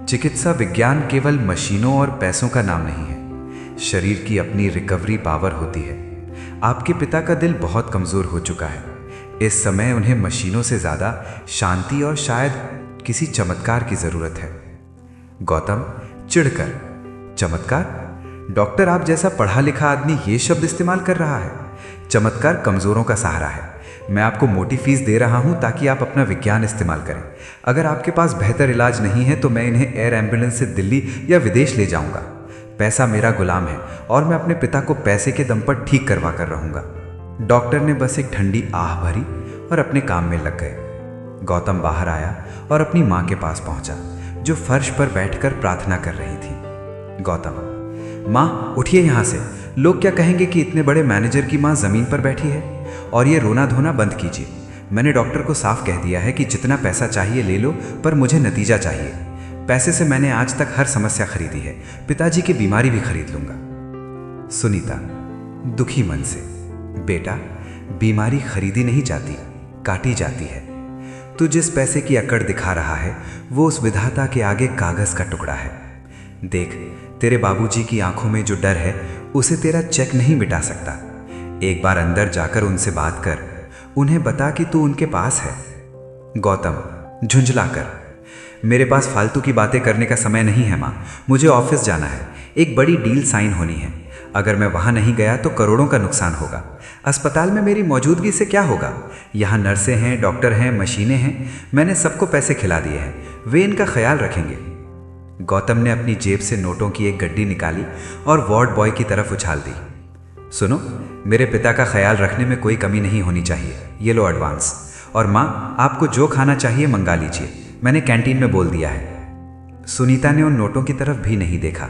Speaker 1: चिकित्सा विज्ञान केवल मशीनों और पैसों का नाम नहीं है, शरीर की अपनी रिकवरी पावर होती है। आपके पिता का दिल बहुत कमजोर हो चुका है। इस समय उन्हें मशीनों से ज्यादा शांति और शायद किसी चमत्कार की जरूरत है। गौतम चिढ़कर, चमत्कार? डॉक्टर, आप जैसा पढ़ा लिखा आदमी ये शब्द इस्तेमाल कर रहा है? चमत्कार कमजोरों का सहारा है। मैं आपको मोटी फीस दे रहा हूं ताकि आप अपना विज्ञान इस्तेमाल करें। अगर आपके पास बेहतर इलाज नहीं है तो मैं इन्हें एयर एम्बुलेंस से दिल्ली या विदेश ले जाऊंगा। पैसा मेरा गुलाम है और मैं अपने पिता को पैसे के दम पर ठीक करवा कर रहूंगा। डॉक्टर ने बस एक ठंडी आह भरी और अपने काम में लग गए। गौतम बाहर आया और अपनी माँ के पास पहुंचा, जो फर्श पर बैठकर प्रार्थना कर रही थी। गौतम, माँ उठिए यहाँ से, लोग क्या कहेंगे कि इतने बड़े मैनेजर की माँ जमीन पर बैठी है। और ये रोना धोना बंद कीजिए। मैंने डॉक्टर को साफ कह दिया है कि जितना पैसा चाहिए ले लो, पर मुझे नतीजा चाहिए। पैसे से मैंने आज तक हर समस्या खरीदी है, पिताजी की बीमारी भी खरीद लूंगा। सुनीता दुखी मन से, बेटा, बीमारी खरीदी नहीं जाती, काटी जाती है। तू जिस पैसे की अकड़ दिखा रहा है वो उस विधाता के आगे कागज का टुकड़ा है। देख, तेरे बाबूजी की आंखों में जो डर है उसे तेरा चेक नहीं मिटा सकता। एक बार अंदर जाकर उनसे बात कर, उन्हें बता कि तू उनके पास है। गौतम झुंझलाकर, मेरे पास फालतू की बातें करने का समय नहीं है माँ, मुझे ऑफिस जाना है, एक बड़ी डील साइन होनी है। अगर मैं वहां नहीं गया तो करोड़ों का नुकसान होगा। अस्पताल में मेरी मौजूदगी से क्या होगा? यहाँ नर्सें हैं, डॉक्टर हैं, मशीनें हैं, मैंने सबको पैसे खिला दिए हैं, वे इनका ख्याल रखेंगे। गौतम ने अपनी जेब से नोटों की एक गड्डी निकाली और वार्ड बॉय की तरफ उछाल दी। सुनो, मेरे पिता का ख्याल रखने में कोई कमी नहीं होनी चाहिए, ये लो एडवांस। और माँ, आपको जो खाना चाहिए मंगा लीजिए, मैंने कैंटीन में बोल दिया है। सुनीता ने उन नोटों की तरफ भी नहीं देखा।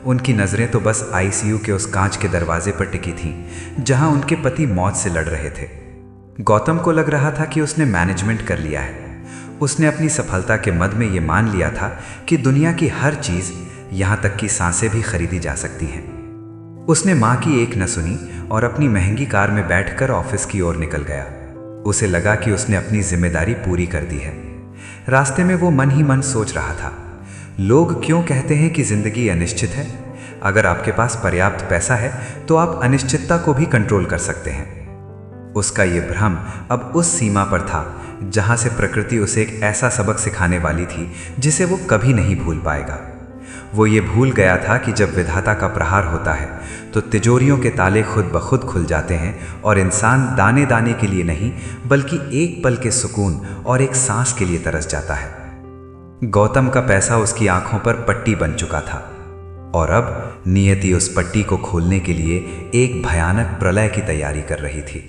Speaker 1: उनकी नज़रें तो बस आईसीयू के उस कांच के दरवाजे पर टिकी थीं, जहां उनके पति मौत से लड़ रहे थे। गौतम को लग रहा था कि उसने मैनेजमेंट कर लिया है। उसने अपनी सफलता के मद में ये मान लिया था कि दुनिया की हर चीज़, यहाँ तक कि सांसें भी खरीदी जा सकती हैं। उसने माँ की एक न सुनी और अपनी महंगी कार में बैठकर ऑफिस की ओर निकल गया। उसे लगा कि उसने अपनी जिम्मेदारी पूरी कर दी है। रास्ते में वो मन ही मन सोच रहा था, लोग क्यों कहते हैं कि जिंदगी अनिश्चित है? अगर आपके पास पर्याप्त पैसा है तो आप अनिश्चितता को भी कंट्रोल कर सकते हैं। उसका ये भ्रम अब उस सीमा पर था जहां से प्रकृति उसे एक ऐसा सबक सिखाने वाली थी जिसे वो कभी नहीं भूल पाएगा। वो ये भूल गया था कि जब विधाता का प्रहार होता है तो तिजोरियों के ताले खुद ब खुद खुल जाते हैं और इंसान दाने दाने के लिए नहीं बल्कि एक पल के सुकून और एक सांस के लिए तरस जाता है। गौतम का पैसा उसकी आंखों पर पट्टी बन चुका था और अब नियति उस पट्टी को खोलने के लिए एक भयानक प्रलय की तैयारी कर रही थी।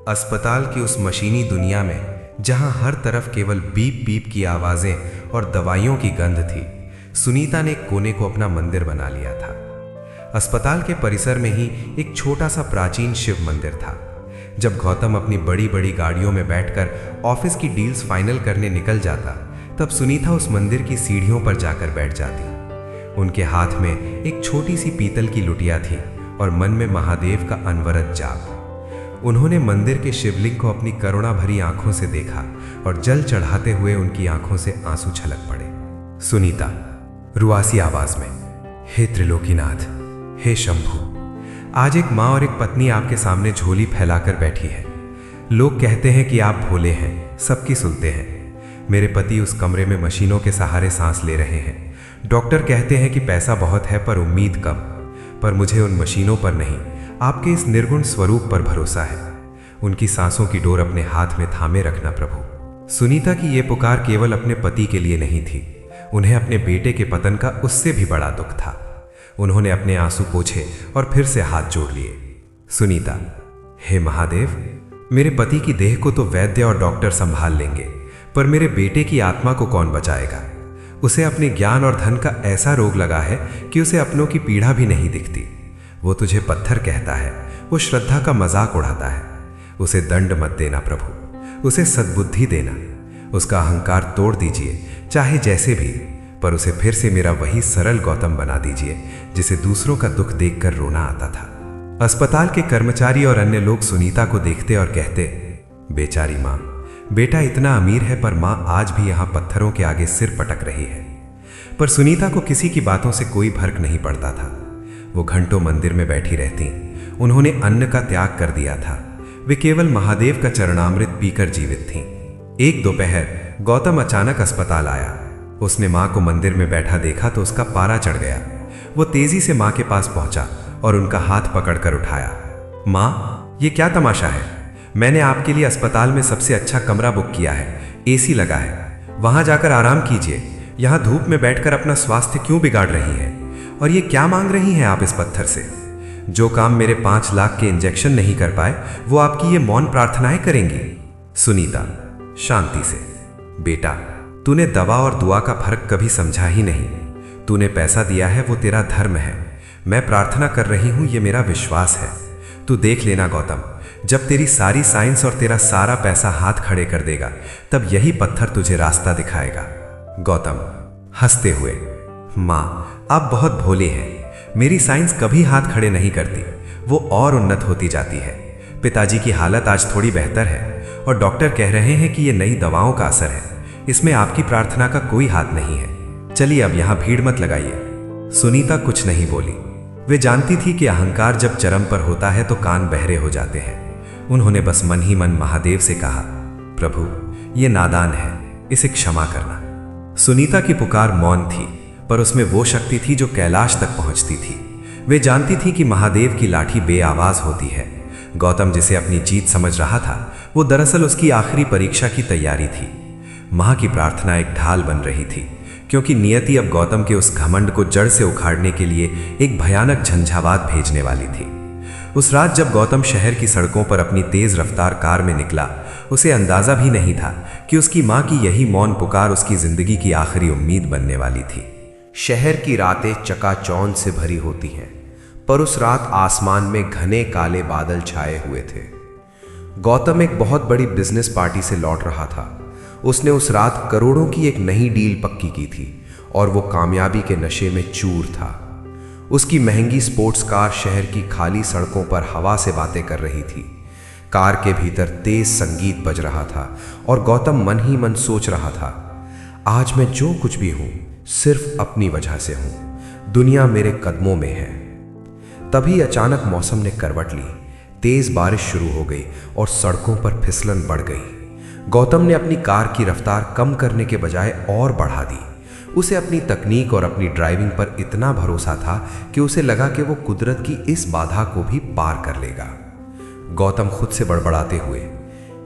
Speaker 2: अस्पताल की उस मशीनी दुनिया में जहां हर तरफ केवल बीप बीप की आवाजें और दवाइयों की गंध थी, सुनीता ने एक कोने को अपना मंदिर बना लिया था। अस्पताल के परिसर में ही एक छोटा सा प्राचीन शिव मंदिर था जब गौतम अपनी बड़ी बड़ी गाड़ियों में बैठकर ऑफिस की डील्स फाइनल करने निकल जाता, तब सुनीता उस मंदिर की सीढ़ियों पर जाकर बैठ जाती। उनके हाथ में एक छोटी सी पीतल की लुटिया थी और मन में महादेव का अनवरत जाप। उन्होंने मंदिर के शिवलिंग को अपनी करुणा भरी आंखों से देखा और जल चढ़ाते हुए उनकी आंखों से आंसू छलक पड़े। सुनीता रुआसी आवाज में, हे त्रिलोकीनाथ, हे शंभु, आज एक माँ और एक पत्नी आपके सामने झोली फैलाकर बैठी है। लोग कहते हैं कि आप भोले हैं, सबकी सुनते हैं। मेरे पति उस कमरे में मशीनों के सहारे सांस ले रहे हैं। डॉक्टर कहते हैं कि पैसा बहुत है पर उम्मीद कम। पर मुझे उन मशीनों पर नहीं, आपके इस निर्गुण स्वरूप पर भरोसा है। उनकी सांसों की डोर अपने हाथ में थामे रखना प्रभु। सुनीता की ये पुकार केवल अपने पति के लिए नहीं थी, उन्हें अपने बेटे के पतन का उससे भी बड़ा दुख था। उन्होंने अपने आंसू पोंछे और फिर से हाथ जोड़ लिए। सुनीता, हे महादेव, मेरे पति की देह को तो वैद्य और डॉक्टर संभाल लेंगे, पर मेरे बेटे की आत्मा को कौन बचाएगा? उसे अपने ज्ञान और धन का ऐसा रोग लगा है कि उसे अपनों की पीड़ा भी नहीं दिखती। वो तुझे पत्थर कहता है, वो श्रद्धा का मजाक उड़ाता है। उसे दंड मत देना प्रभु, उसे सद्बुद्धि देना। उसका अहंकार तोड़ दीजिए, चाहे जैसे भी, पर उसे फिर से मेरा वही सरल गौतम बना दीजिए जिसे दूसरों का दुख देखकर रोना आता था। अस्पताल के कर्मचारी और अन्य लोग सुनीता को देखते और कहते, बेचारी माँ, बेटा इतना अमीर है पर माँ आज भी यहाँ पत्थरों के आगे सिर पटक रही है। पर सुनीता को किसी की बातों से कोई फर्क नहीं पड़ता था। वो घंटों मंदिर में बैठी रहती। उन्होंने अन्न का त्याग कर दिया था। वे केवल महादेव का चरणामृत पीकर जीवित थीं। एक दोपहर गौतम अचानक अस्पताल आया। उसने माँ को मंदिर में बैठा देखा तो उसका पारा चढ़ गया। वो तेजी से माँ के पास पहुंचा और उनका हाथ पकड़कर उठाया। माँ, ये क्या तमाशा है? मैंने आपके लिए अस्पताल में सबसे अच्छा कमरा बुक किया है, एसी लगा है, वहां जाकर आराम कीजिए। यहाँ धूप में बैठकर अपना स्वास्थ्य क्यों बिगाड़ रही हैं? और ये क्या मांग रही हैं आप इस पत्थर से? जो काम मेरे 5 लाख के इंजेक्शन नहीं कर पाए, वो आपकी ये मौन प्रार्थनाएं करेंगी। सुनीता शांति से, बेटा, तूने दवा और दुआ का फर्क कभी समझा ही नहीं। तूने पैसा दिया है, वो तेरा धर्म है। मैं प्रार्थना कर रही हूं, ये मेरा विश्वास है। तू देख लेना गौतम, जब तेरी सारी साइंस और तेरा सारा पैसा हाथ खड़े कर देगा, तब यही पत्थर तुझे रास्ता दिखाएगा। गौतम हंसते हुए, माँ, आप बहुत भोले हैं। मेरी साइंस कभी हाथ खड़े नहीं करती, वो और उन्नत होती जाती है। पिताजी की हालत आज थोड़ी बेहतर है और डॉक्टर कह रहे हैं कि ये नई दवाओं का असर है। इसमें आपकी प्रार्थना का कोई हाथ नहीं है। चलिए अब यहां भीड़ मत लगाइए। सुनीता कुछ नहीं बोली। वे जानती थी कि अहंकार जब चरम पर होता है तो कान बहरे हो जाते हैं। उन्होंने बस मन ही मन महादेव से कहा, प्रभु, ये नादान है, इसे क्षमा करना। सुनीता की पुकार मौन थी, पर उसमें वो शक्ति थी जो कैलाश तक पहुंचती थी। वे जानती थी कि महादेव की लाठी बेआवाज होती है। गौतम जिसे अपनी जीत समझ रहा था, वो दरअसल उसकी आखिरी परीक्षा की तैयारी थी। मां की प्रार्थना एक ढाल बन रही थी, क्योंकि नियति अब गौतम के उस घमंड को जड़ से उखाड़ने के लिए एक भयानक झंझावात भेजने वाली थी। उस रात जब गौतम शहर की सड़कों पर अपनी तेज रफ्तार कार में निकला, उसे अंदाजा भी नहीं था कि उसकी मां की यही मौन पुकार उसकी जिंदगी की आखिरी उम्मीद बनने वाली थी।
Speaker 1: शहर की रातें चकाचौंध से भरी होती हैं, पर उस रात आसमान में घने काले बादल छाए हुए थे। गौतम एक बहुत बड़ी बिजनेस पार्टी से लौट रहा था। उसने उस रात करोड़ों की एक नई डील पक्की की थी और वो कामयाबी के नशे में चूर था। उसकी महंगी स्पोर्ट्स कार शहर की खाली सड़कों पर हवा से बातें कर रही थी। कार के भीतर तेज संगीत बज रहा था और गौतम मन ही मन सोच रहा था, आज मैं जो कुछ भी हूं सिर्फ अपनी वजह से हूं। दुनिया मेरे कदमों में है। तभी अचानक मौसम ने करवट ली। तेज बारिश शुरू हो गई और सड़कों पर फिसलन बढ़ गई। गौतम ने अपनी कार की रफ्तार कम करने के बजाय और बढ़ा दी। उसे अपनी तकनीक और अपनी ड्राइविंग पर इतना भरोसा था कि उसे लगा कि वो कुदरत की इस बाधा को भी पार कर लेगा। गौतम खुद से बड़बड़ाते हुए,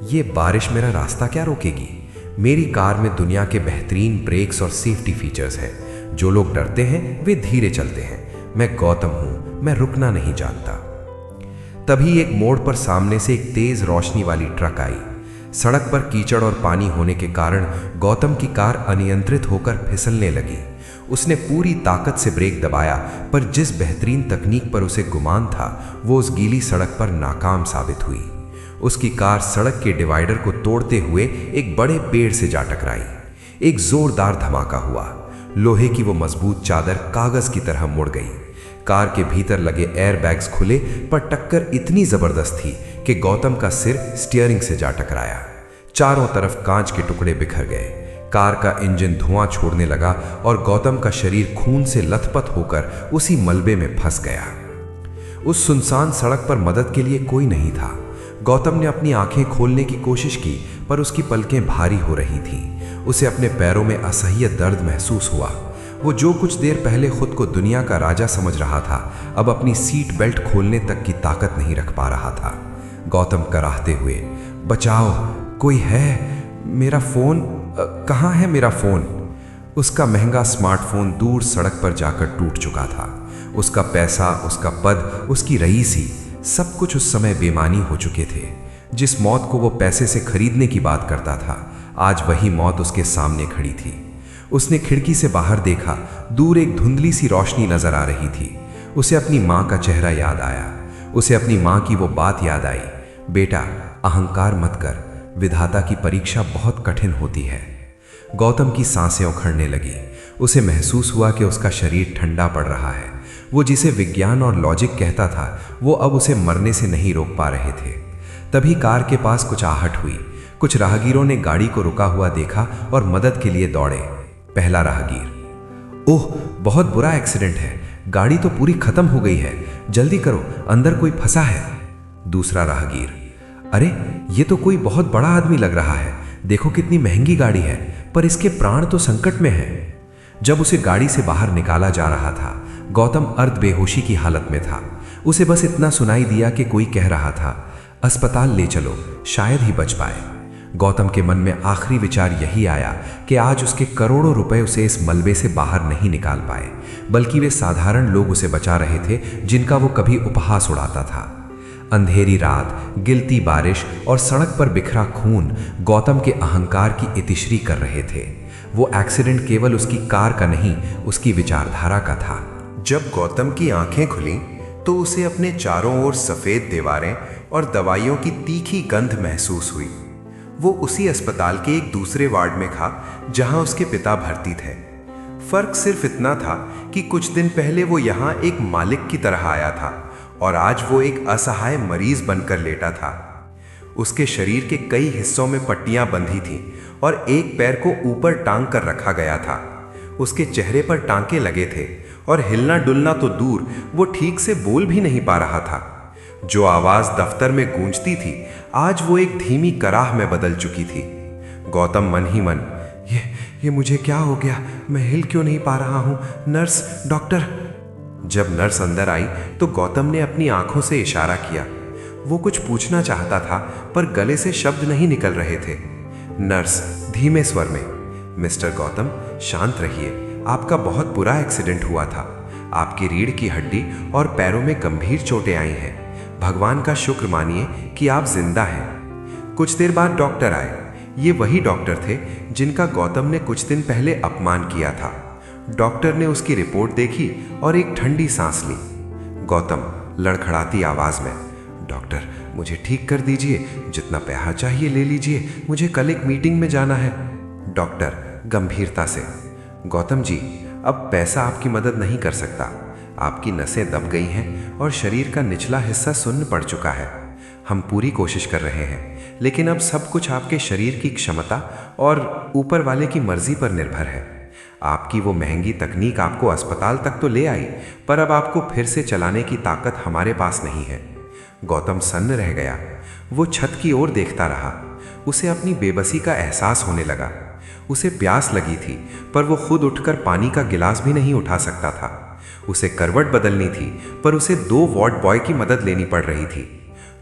Speaker 1: ये बारिश मेरा रास्ता क्या रोकेगी? मेरी कार में दुनिया के बेहतरीन ब्रेक्स और सेफ्टी फीचर्स हैं। जो लोग डरते हैं वे धीरे चलते हैं। मैं गौतम हूं, मैं रुकना नहीं जानता। तभी एक मोड़ पर सामने से एक तेज रोशनी वाली ट्रक आई। सड़क पर कीचड़ और पानी होने के कारण गौतम की कार अनियंत्रित होकर फिसलने लगी। उसने पूरी ताकत से ब्रेक दबाया, पर जिस बेहतरीन तकनीक पर उसे गुमान था वो उस गीली सड़क पर नाकाम साबित हुई।
Speaker 2: उसकी कार सड़क के डिवाइडर को तोड़ते हुए एक बड़े पेड़ से जा टकराई। एक जोरदार धमाका हुआ। लोहे की वो मजबूत चादर कागज की तरह मुड़ गई। कार के भीतर लगे एयरबैग्स खुले, पर टक्कर इतनी जबरदस्त थी कि गौतम का सिर स्टीयरिंग से जा टकराया। चारों तरफ कांच के टुकड़े बिखर गए। कार का इंजन धुआं छोड़ने लगा और गौतम का शरीर खून से लथपथ होकर उसी मलबे में फंस गया। उस सुनसान सड़क पर मदद के लिए कोई नहीं था। गौतम ने अपनी आंखें खोलने की कोशिश की, पर उसकी पलकें भारी हो रही थीं। उसे अपने पैरों में असह्य दर्द महसूस हुआ। वो जो कुछ देर पहले खुद को दुनिया का राजा समझ रहा था, अब अपनी सीट बेल्ट खोलने तक की ताकत नहीं रख पा रहा था। गौतम कराहते हुए, बचाओ, कोई है? मेरा फ़ोन कहाँ है? मेरा फ़ोन। उसका महंगा स्मार्टफोन दूर सड़क पर जाकर टूट चुका था। उसका पैसा, उसका पद, उसकी रईसी, सब कुछ उस समय बेमानी हो चुके थे। जिस मौत को वो पैसे से खरीदने की बात करता था, आज वही मौत उसके सामने खड़ी थी। उसने खिड़की से बाहर देखा। दूर एक धुंधली सी रोशनी नजर आ रही थी। उसे अपनी माँ का चेहरा याद आया। उसे अपनी माँ की वो बात याद आई, बेटा, अहंकार मत कर, विधाता की परीक्षा बहुत कठिन होती है। गौतम की सांसें उखड़ने लगी। उसे महसूस हुआ कि उसका शरीर ठंडा पड़ रहा है। वो जिसे विज्ञान और लॉजिक कहता था, वो अब उसे मरने से नहीं रोक पा रहे थे। तभी कार के पास कुछ आहट हुई। कुछ राहगीरों ने गाड़ी को रुका हुआ देखा और मदद के लिए दौड़े। पहला राहगीर, ओह, बहुत बुरा एक्सीडेंट है, गाड़ी तो पूरी खत्म हो गई है, जल्दी करो, अंदर कोई फंसा है। दूसरा राहगीर, अरे ये तो कोई बहुत बड़ा आदमी लग रहा है, देखो कितनी महंगी गाड़ी है, पर इसके प्राण तो संकट में हैं। जब उसे गाड़ी से बाहर निकाला जा रहा था, गौतम अर्ध बेहोशी की हालत में था। उसे बस इतना सुनाई दिया कि कोई कह रहा था, अस्पताल ले चलो, शायद ही बच पाए। गौतम के मन में आखिरी विचार यही आया कि आज उसके करोड़ों रुपए उसे इस मलबे से बाहर नहीं निकाल पाए, बल्कि वे साधारण लोग उसे बचा रहे थे जिनका वो कभी उपहास उड़ाता था। अंधेरी रात, गिलती बारिश और सड़क पर बिखरा खून गौतम के अहंकार की इतिश्री कर रहे थे। वो एक्सीडेंट केवल उसकी कार का नहीं, उसकी विचारधारा का था।
Speaker 1: जब गौतम की आंखें खुलीं, तो उसे अपने चारों ओर सफेद दीवारें और दवाइयों की तीखी गंध महसूस हुई। वो उसी अस्पताल के एक दूसरे वार्ड में था जहां उसके पिता भर्ती थे। फर्क सिर्फ इतना था कि कुछ दिन पहले वो यहाँ एक मालिक की तरह आया था और आज वो एक असहाय मरीज बनकर लेटा था। उसके शरीर के कई हिस्सों में पट्टियां बंधी थीं और एक पैर को ऊपर टांग कर रखा गया था। उसके चेहरे पर टांके लगे थे और हिलना डुलना तो दूर, वो ठीक से बोल भी नहीं पा रहा था। जो आवाज दफ्तर में गूंजती थी, आज वो एक धीमी कराह में बदल चुकी थी। गौतम मन ही मन, ये मुझे क्या हो गया, मैं हिल क्यों नहीं पा रहा हूं? Nurse, doctor. जब नर्स अंदर आई तो गौतम ने अपनी आंखों से इशारा किया। वो कुछ पूछना चाहता था, पर गले से शब्द नहीं निकल रहे थे। नर्स धीमे स्वर में, मिस्टर गौतम, शांत रहिए, आपका बहुत बुरा एक्सीडेंट हुआ था। आपकी रीढ़ की हड्डी और पैरों में गंभीर चोटें आई हैं। भगवान का शुक्र मानिए कि आप जिंदा हैं। कुछ देर बाद डॉक्टर आए। ये वही डॉक्टर थे जिनका गौतम ने कुछ दिन पहले अपमान किया था। डॉक्टर ने उसकी रिपोर्ट देखी और एक ठंडी सांस ली। गौतम लड़खड़ाती आवाज में, डॉक्टर, मुझे ठीक कर दीजिए, जितना पैसा चाहिए ले लीजिए, मुझे कल एक मीटिंग में जाना है। डॉक्टर गंभीरता से, गौतम जी, अब पैसा आपकी मदद नहीं कर सकता। आपकी नसें दब गई हैं और शरीर का निचला हिस्सा सुन्न पड़ चुका है। हम पूरी कोशिश कर रहे हैं, लेकिन अब सब कुछ आपके शरीर की क्षमता और ऊपर वाले की मर्जी पर निर्भर है। आपकी वो महंगी तकनीक आपको अस्पताल तक तो ले आई, पर अब आपको फिर से चलाने की ताकत हमारे पास नहीं है। गौतम सन्न रह गया। वो छत की ओर देखता रहा। उसे अपनी बेबसी का एहसास होने लगा। उसे प्यास लगी थी, पर वो खुद उठकर पानी का गिलास भी नहीं उठा सकता था। उसे करवट बदलनी थी, पर उसे 2 वार्ड बॉय की मदद लेनी पड़ रही थी।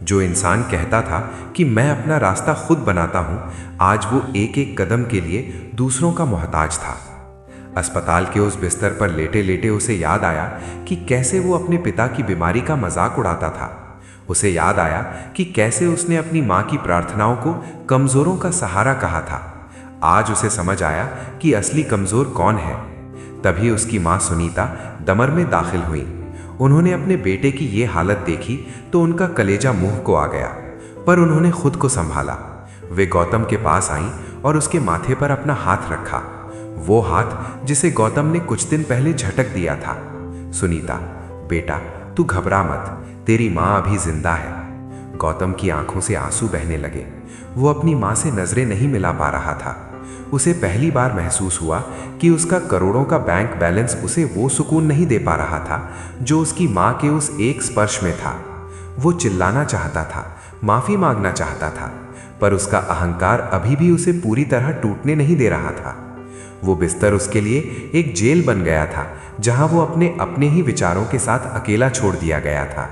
Speaker 1: जो इंसान कहता था कि मैं अपना रास्ता खुद बनाता हूं, आज वो एक एक कदम के लिए दूसरों का मोहताज था। अस्पताल के उस बिस्तर पर लेटे लेटे उसे याद आया कि कैसे वो अपने पिता की बीमारी का मजाक उड़ाता था। उसे याद आया कि कैसे उसने अपनी माँ की प्रार्थनाओं को कमजोरों का सहारा कहा था। आज उसे समझ आया कि असली कमजोर कौन है। तभी उसकी माँ सुनीता दमर में दाखिल हुई। उन्होंने अपने बेटे की ये हालत देखी तो उनका कलेजा मुंह को आ गया। पर उन्होंने खुद को संभाला। वे गौतम के पास आईं और उसके माथे पर अपना हाथ रखा, वो हाथ जिसे गौतम ने कुछ दिन पहले झटक दिया था। सुनीता, बेटा तू घबरा मत, तेरी माँ अभी जिंदा है। गौतम की आंखों से आंसू बहने लगे। वो अपनी माँ से नजरें नहीं मिला पा रहा था। उसे पहली बार महसूस हुआ कि उसका करोड़ों का बैंक बैलेंस उसे वो सुकून नहीं दे पा रहा था जो उसकी माँ के उस एक स्पर्श में था। वो चिल्लाना चाहता था, माफी मांगना चाहता था, पर उसका अहंकार अभी भी उसे पूरी तरह टूटने नहीं दे रहा था। वो बिस्तर उसके लिए एक जेल बन गया था, जहां वो अपने ही विचारों के साथ अकेला छोड़ दिया गया था।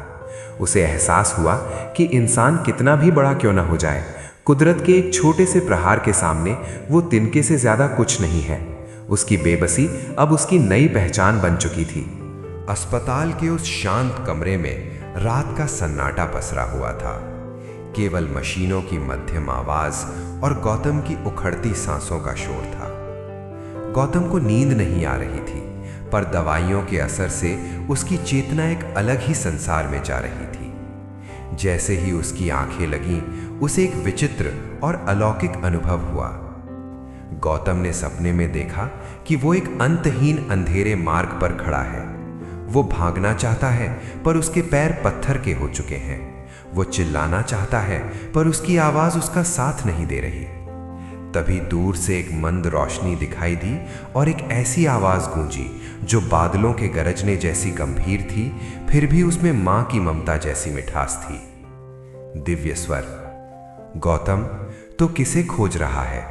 Speaker 1: उसे एहसास हुआ कि इंसान कितना भी बड़ा क्यों न हो जाए, कुदरत के एक छोटे से प्रहार के सामने वो तिनके से ज्यादा कुछ नहीं है। उसकी बेबसी अब उसकी नई पहचान बन चुकी थी।
Speaker 2: अस्पताल के उस शांत कमरे में रात का सन्नाटा पसरा हुआ था। केवल मशीनों की मध्यम आवाज और गौतम की उखड़ती सांसों का शोर था। गौतम को नींद नहीं आ रही थी, पर दवाइयों के असर से उसकी चेतना एक अलग ही संसार में जा रही थी। जैसे ही उसकी आंखें लगीं, उसे एक विचित्र और अलौकिक अनुभव हुआ। गौतम ने सपने में देखा कि वो एक अंतहीन अंधेरे मार्ग पर खड़ा है। वो भागना चाहता है, पर उसके पैर पत्थर के हो चुके हैं। वो चिल्लाना चाहता है, पर उसकी आवाज उसका साथ नहीं दे रही। तभी दूर से एक मंद रोशनी दिखाई दी और एक ऐसी आवाज गूंजी जो बादलों के गरजने जैसी गंभीर थी, फिर भी उसमें मां की ममता जैसी मिठास थी। दिव्य स्वर। गौतम, तो किसे खोज रहा है?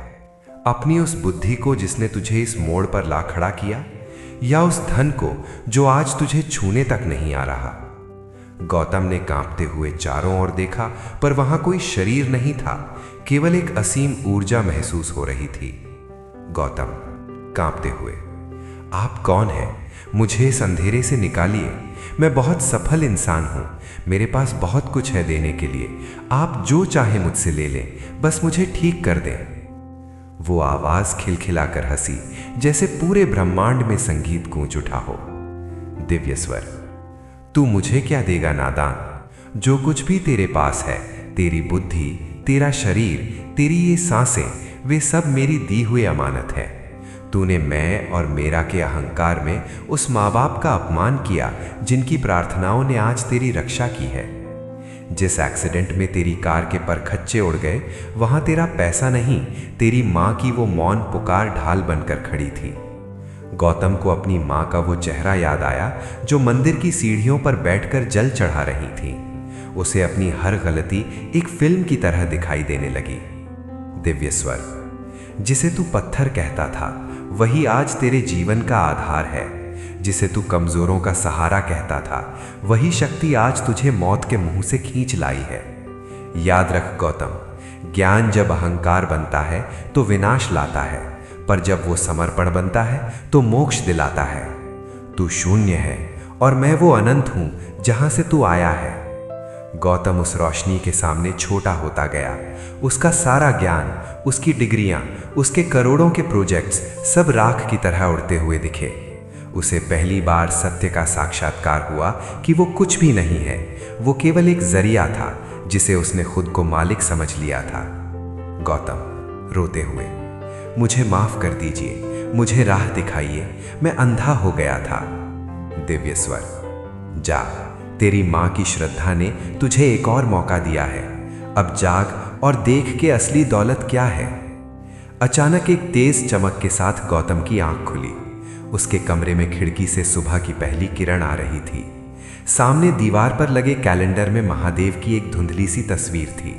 Speaker 2: अपनी उस बुद्धि को जिसने तुझे इस मोड़ पर ला खड़ा किया, या उस धन को जो आज तुझे छूने तक नहीं आ रहा? गौतम ने कांपते हुए चारों ओर देखा, पर वहां कोई शरीर नहीं था, केवल एक असीम ऊर्जा महसूस हो रही थी। गौतम कांपते हुए, आप कौन हैं? मुझे इस अंधेरे से निकालिए। मैं बहुत सफल इंसान हूं, मेरे पास बहुत कुछ है देने के लिए। आप जो चाहे मुझसे ले लें, बस मुझे ठीक कर दें। वो आवाज खिलखिलाकर हंसी, जैसे पूरे ब्रह्मांड में संगीत गूंज उठा हो। दिव्य स्वर। तू मुझे क्या देगा नादान? जो कुछ भी तेरे पास है, तेरी बुद्धि, तेरा शरीर, तेरी ये सांसें, वे सब मेरी दी हुई अमानत है। तूने मैं और मेरा के अहंकार में उस माँ बाप का अपमान किया जिनकी प्रार्थनाओं ने आज तेरी रक्षा की है। जिस एक्सीडेंट में तेरी कार के परखच्चे उड़ गए, वहां तेरा पैसा नहीं, तेरी माँ की वो मौन पुकार ढाल बनकर खड़ी थी। गौतम को अपनी माँ का वो चेहरा याद आया जो मंदिर की सीढ़ियों पर बैठकर जल चढ़ा रही थी। उसे अपनी हर गलती एक फिल्म की तरह दिखाई देने लगी। दिव्य स्वर। जिसे तू पत्थर कहता था, वही आज तेरे जीवन का आधार है। जिसे तू कमजोरों का सहारा कहता था, वही शक्ति आज तुझे मौत के मुंह से खींच लाई है। याद रख गौतम, ज्ञान जब अहंकार बनता है तो विनाश लाता है, पर जब वो समर्पण बनता है तो मोक्ष दिलाता है। तू शून्य है और मैं वो अनंत हूं जहां से तू आया है। गौतम उस रोशनी के सामने छोटा होता गया। उसका सारा ज्ञान, उसकी डिग्रियां, उसके करोड़ों के प्रोजेक्ट्स सब राख की तरह उड़ते हुए दिखे। उसे पहली बार सत्य का साक्षात्कार हुआ कि वो कुछ भी नहीं है, वो केवल एक जरिया था जिसे उसने खुद को मालिक समझ लिया था। गौतम रोते हुए, मुझे माफ कर दीजिए, मुझे राह दिखाइए, मैं अंधा हो गया था। दिव्य स्वर। जा, तेरी माँ की श्रद्धा ने तुझे एक और मौका दिया है। अब जाग और देख के असली दौलत क्या है। अचानक एक तेज चमक के साथ गौतम की आंख खुली। उसके कमरे में खिड़की से सुबह की पहली किरण आ रही थी। सामने दीवार पर लगे कैलेंडर में महादेव की एक धुंधली सी तस्वीर थी।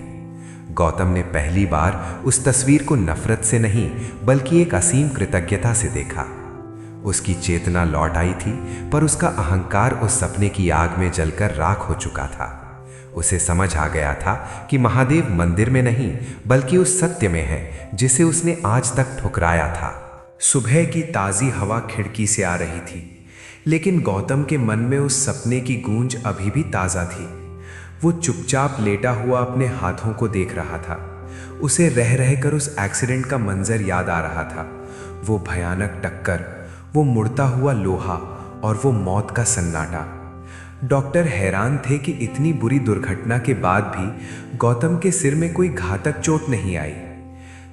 Speaker 2: गौतम ने पहली बार उस तस्वीर को नफरत से नहीं, बल्कि एक असीम कृतज्ञता से देखा। उसकी चेतना लौट आई थी, पर उसका अहंकार उस सपने की आग में जलकर राख हो चुका था। उसे समझ आ गया था कि महादेव मंदिर में नहीं, बल्कि उस सत्य में है जिसे उसने आज तक ठुकराया था। सुबह की ताज़ी हवा खिड़की से आ रही थी, लेकिन गौतम के मन में उस सपने की गूंज अभी भी ताज़ा थी। वो चुपचाप लेटा हुआ अपने हाथों को देख रहा था। उसे रह रहकर उस एक्सीडेंट का मंजर याद आ रहा था। वो भयानक टक्कर, वो मुड़ता हुआ लोहा और वो मौत का सन्नाटा।
Speaker 1: डॉक्टर हैरान थे कि इतनी बुरी दुर्घटना के बाद भी गौतम के सिर में कोई घातक चोट नहीं आई।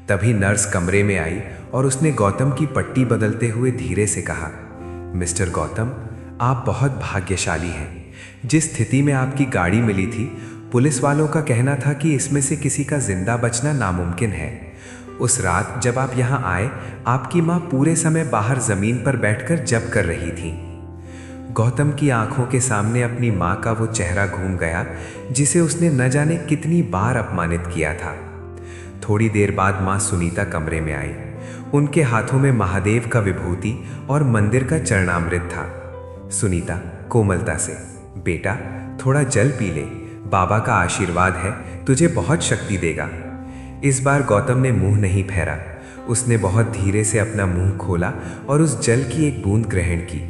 Speaker 1: तभी नर्स कमरे में आई और उसने गौतम की पट्टी बदलते हुए धीरे से कहा, मिस्टर गौतम, आप बहुत भाग्यशाली हैं। जिस स्थिति में आपकी गाड़ी मिली थी, पुलिस वालों का कहना था कि इसमें से किसी का जिंदा बचना नामुमकिन है। उस रात जब आप यहाँ आए, आपकी माँ पूरे समय बाहर जमीन पर बैठकर जप कर रही थी। गौतम की आंखों के सामने अपनी माँ का वो चेहरा घूम गया जिसे उसने न जाने कितनी बार अपमानित किया था। थोड़ी देर बाद माँ सुनीता कमरे में आई। उनके हाथों में महादेव का विभूति और मंदिर का चरणामृत था। सुनीता कोमलता से, बेटा थोड़ा जल पी ले, बाबा का आशीर्वाद है, तुझे बहुत शक्ति देगा। इस बार गौतम ने मुंह नहीं फेरा। उसने बहुत धीरे से अपना मुंह खोला और उस जल की एक बूंद ग्रहण की।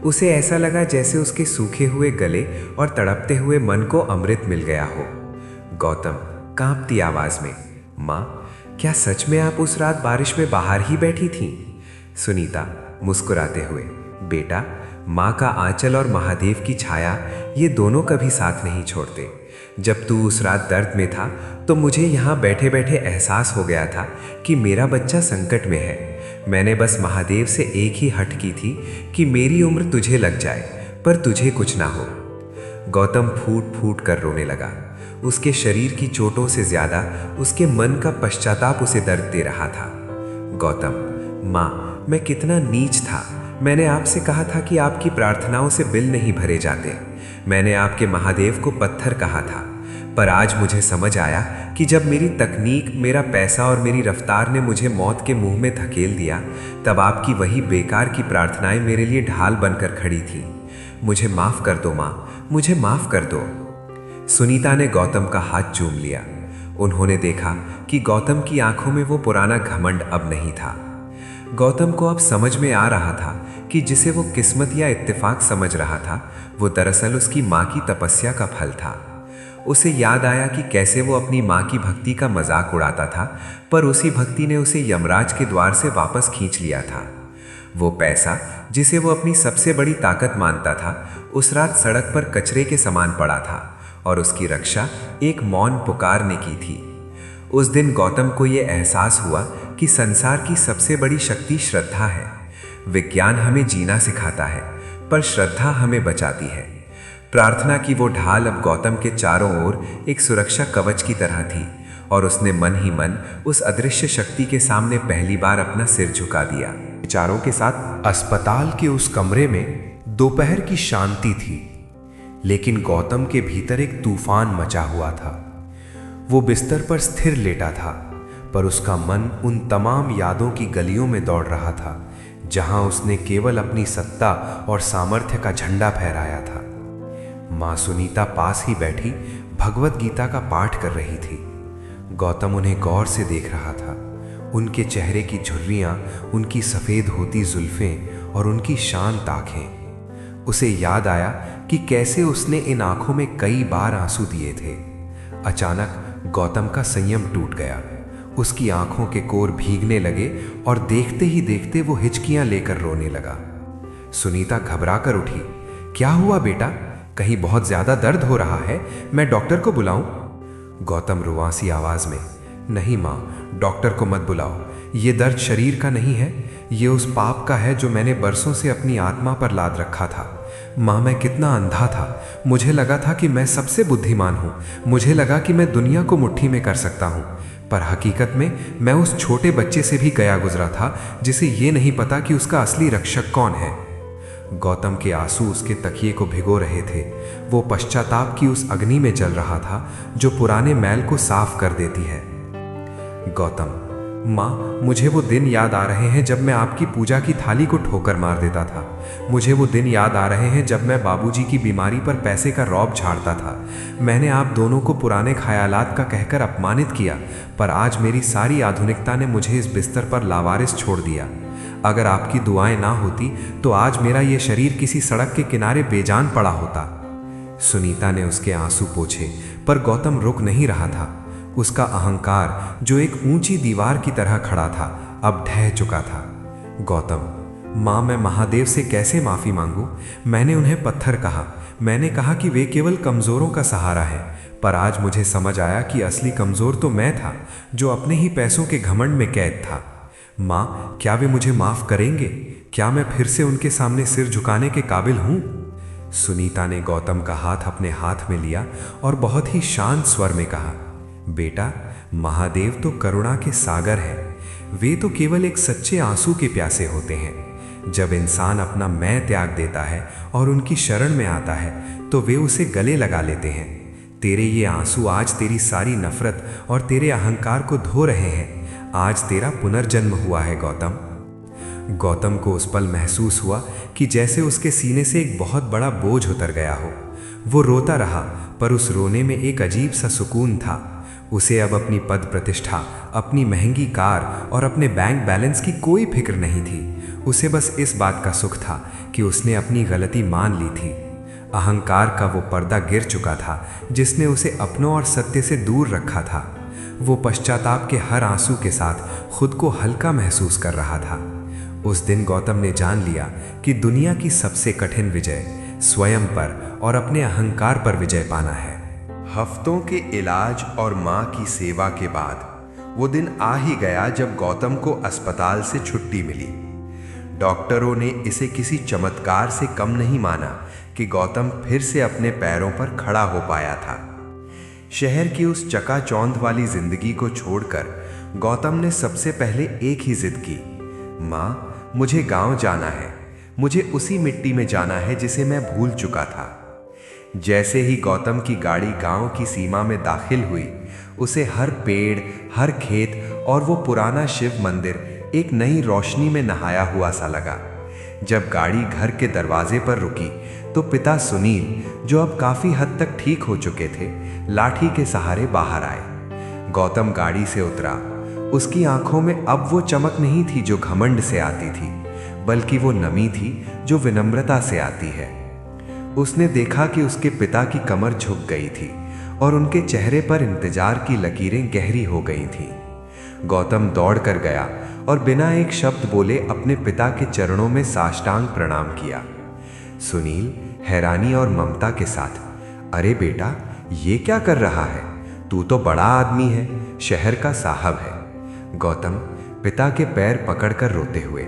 Speaker 1: उसे ऐसा लगा जैसे उसके सूखे हुए गले और तड़पते हुए मन को अमृत मिल गया हो। गौतम कांपती आवाज में, माँ क्या सच में आप उस रात बारिश में बाहर ही बैठी थीं? सुनीता मुस्कुराते हुए, बेटा माँ का आंचल और महादेव की छाया, ये दोनों कभी साथ नहीं छोड़ते। जब तू उस रात दर्द में था तो मुझे यहाँ बैठे बैठे एहसास हो गया था कि मेरा बच्चा संकट में है। मैंने बस महादेव से एक ही हट की थी कि मेरी उम्र तुझे लग जाए पर तुझे कुछ ना हो। गौतम फूट फूट कर रोने लगा। उसके शरीर की चोटों से ज्यादा उसके मन का पश्चाताप उसे दर्द दे रहा था। गौतम, माँ मैं कितना नीच था। मैंने आपसे कहा था कि आपकी प्रार्थनाओं से बिल नहीं भरे जाते। मैंने आपके महादेव को पत्थर कहा था, पर आज मुझे समझ आया कि जब मेरी तकनीक, मेरा पैसा और मेरी रफ्तार ने मुझे मौत के मुंह में धकेल दिया, तब आपकी वही बेकार की प्रार्थनाएं मेरे लिए ढाल बनकर खड़ी थी। मुझे माफ कर दो माँ, मुझे माफ कर दो। सुनीता ने गौतम का हाथ चूम लिया। उन्होंने देखा कि गौतम की आंखों में वो पुराना घमंड अब नहीं था। गौतम को अब समझ में आ रहा था कि जिसे वो किस्मत या इत्तेफाक समझ रहा था, वो दरअसल उसकी माँ की तपस्या का फल था। उसे याद आया कि कैसे वो अपनी माँ की भक्ति का मजाक उड़ाता था, पर उसी भक्ति ने उसे यमराज के द्वार से वापस खींच लिया था। वो पैसा जिसे वो अपनी सबसे बड़ी ताकत मानता था, उस रात सड़क पर कचरे के समान पड़ा था और उसकी रक्षा एक मौन पुकार ने की थी। उस दिन गौतम को ये एहसास हुआ कि संसार की सबसे बड़ी शक्ति श्रद्धा है। विज्ञान हमें जीना सिखाता है, पर श्रद्धा हमें बचाती है। प्रार्थना की वो ढाल अब गौतम के चारों ओर एक सुरक्षा कवच की तरह थी और उसने मन ही मन उस अदृश्य शक्ति के सामने पहली बार अपना सिर झुका दिया।
Speaker 2: विचारों के साथ अस्पताल के उस कमरे में दोपहर की शांति थी, लेकिन गौतम के भीतर एक तूफान मचा हुआ था। वो बिस्तर पर स्थिर लेटा था, पर उसका मन उन तमाम यादों की गलियों में दौड़ रहा था जहां उसने केवल अपनी सत्ता और सामर्थ्य का झंडा फहराया था। माँ सुनीता पास ही बैठी भगवत गीता का पाठ कर रही थी। गौतम उन्हें गौर से देख रहा था। उनके चेहरे की झुर्रियां, उनकी सफ़ेद होती जुल्फें और उनकी शांत आंखें। उसे याद आया कि कैसे उसने इन आंखों में कई बार आंसू दिए थे। अचानक गौतम का संयम टूट गया। उसकी आंखों के कोर भीगने लगे और देखते ही देखते वो हिचकियां लेकर रोने लगा। सुनीता घबरा कर उठी। क्या हुआ बेटा? कहीं बहुत ज्यादा दर्द हो रहा है? मैं डॉक्टर को बुलाऊं? गौतम रुआंसी आवाज में, नहीं माँ, डॉक्टर को मत बुलाओ। ये दर्द शरीर का नहीं है, ये उस पाप का है जो मैंने बरसों से अपनी आत्मा पर लाद रखा था। माँ मैं कितना अंधा था। मुझे लगा था कि मैं सबसे बुद्धिमान हूँ। मुझे लगा कि मैं दुनिया को मुट्ठी में कर सकता हूँ, पर हकीकत में मैं उस छोटे बच्चे से भी गया गुजरा था जिसे ये नहीं पता कि उसका असली रक्षक कौन है। गौतम के आंसू उसके तकिए को भिगो रहे थे। वो पश्चाताप की उस अग्नि में जल रहा था जो पुराने मैल को साफ कर देती है। गौतम, माँ मुझे वो दिन याद आ रहे हैं जब मैं आपकी पूजा की थाली को ठोकर मार देता था। मुझे वो दिन याद आ रहे हैं जब मैं बाबूजी की बीमारी पर पैसे का रौब झाड़ता था। मैंने आप दोनों को पुराने ख्यालात का कहकर अपमानित किया, पर आज मेरी सारी आधुनिकता ने मुझे इस बिस्तर पर लावारिस छोड़ दिया। अगर आपकी दुआएं ना होती तो आज मेरा ये शरीर किसी सड़क के किनारे बेजान पड़ा होता। सुनीता ने उसके आंसू पोंछे, पर गौतम रुक नहीं रहा था। उसका अहंकार जो एक ऊंची दीवार की तरह खड़ा था अब ढह चुका था। गौतम,
Speaker 3: माँ, मैं महादेव से कैसे माफ़ी मांगूं? मैंने उन्हें पत्थर कहा। मैंने कहा कि वे केवल कमज़ोरों का सहारा है। पर आज मुझे समझ आया कि असली कमज़ोर तो मैं था, जो अपने ही पैसों के घमंड में कैद था। माँ, क्या वे मुझे माफ़ करेंगे? क्या मैं फिर से उनके सामने सिर झुकाने के काबिल हूँ? सुनीता ने गौतम का हाथ अपने हाथ में लिया और बहुत ही शांत स्वर में कहा, बेटा, महादेव तो करुणा के सागर है। वे तो केवल एक सच्चे आंसू के प्यासे होते हैं। जब इंसान अपना मैं त्याग देता है और उनकी शरण में आता है तो वे उसे गले लगा लेते हैं। तेरे ये आंसू आज तेरी सारी नफरत और तेरे अहंकार को धो रहे हैं। आज तेरा पुनर्जन्म हुआ है गौतम। गौतम को उस पल महसूस हुआ कि जैसे उसके सीने से एक बहुत बड़ा बोझ उतर गया हो। वो रोता रहा, पर उस रोने में एक अजीब सा सुकून था। उसे अब अपनी पद प्रतिष्ठा, अपनी महंगी कार और अपने बैंक बैलेंस की कोई फिक्र नहीं थी। उसे बस इस बात का सुख था कि उसने अपनी गलती मान ली थी। अहंकार का वो पर्दा गिर चुका था जिसने उसे अपनों और सत्य से दूर रखा था। वो पश्चाताप के हर आंसू के साथ खुद को हल्का महसूस कर रहा था। उस दिन गौतम ने जान लिया कि दुनिया की सबसे कठिन विजय स्वयं पर और अपने अहंकार पर विजय पाना है।
Speaker 2: हफ्तों के इलाज और माँ की सेवा के बाद वो दिन आ ही गया जब गौतम को अस्पताल से छुट्टी मिली। डॉक्टरों ने इसे किसी चमत्कार से कम नहीं माना कि गौतम फिर से अपने पैरों पर खड़ा हो पाया था। शहर की उस चकाचौंध वाली जिंदगी को छोड़कर गौतम ने सबसे पहले एक ही जिद की, माँ, मुझे गांव जाना है। मुझे उसी मिट्टी में जाना है जिसे मैं भूल चुका था। जैसे ही गौतम की गाड़ी गांव की सीमा में दाखिल हुई, उसे हर पेड़, हर खेत और वो पुराना शिव मंदिर एक नई रोशनी में नहाया हुआ सा लगा। जब गाड़ी घर के दरवाजे पर रुकी तो पिता सुनील, जो अब काफी हद तक ठीक हो चुके थे, लाठी के सहारे बाहर आए। गौतम गाड़ी से उतरा। उसकी आंखों में अब वो चमक नहीं थी जो घमंड से आती थी, बल्कि वो नमी थी जो विनम्रता से आती है। उसने देखा कि उसके पिता की कमर झुक गई थी और उनके चेहरे पर इंतजार की लकीरें गहरी हो गई थीं। गौतम दौड़ कर गया और बिना एक शब्द बोले अपने पिता के चरणों में साष्टांग प्रणाम किया। सुनील हैरानी और ममता के साथ, अरे बेटा, ये क्या कर रहा है? तू तो बड़ा आदमी है, शहर का साहब है। गौतम पिता के पैर पकड़कर रोते हुए,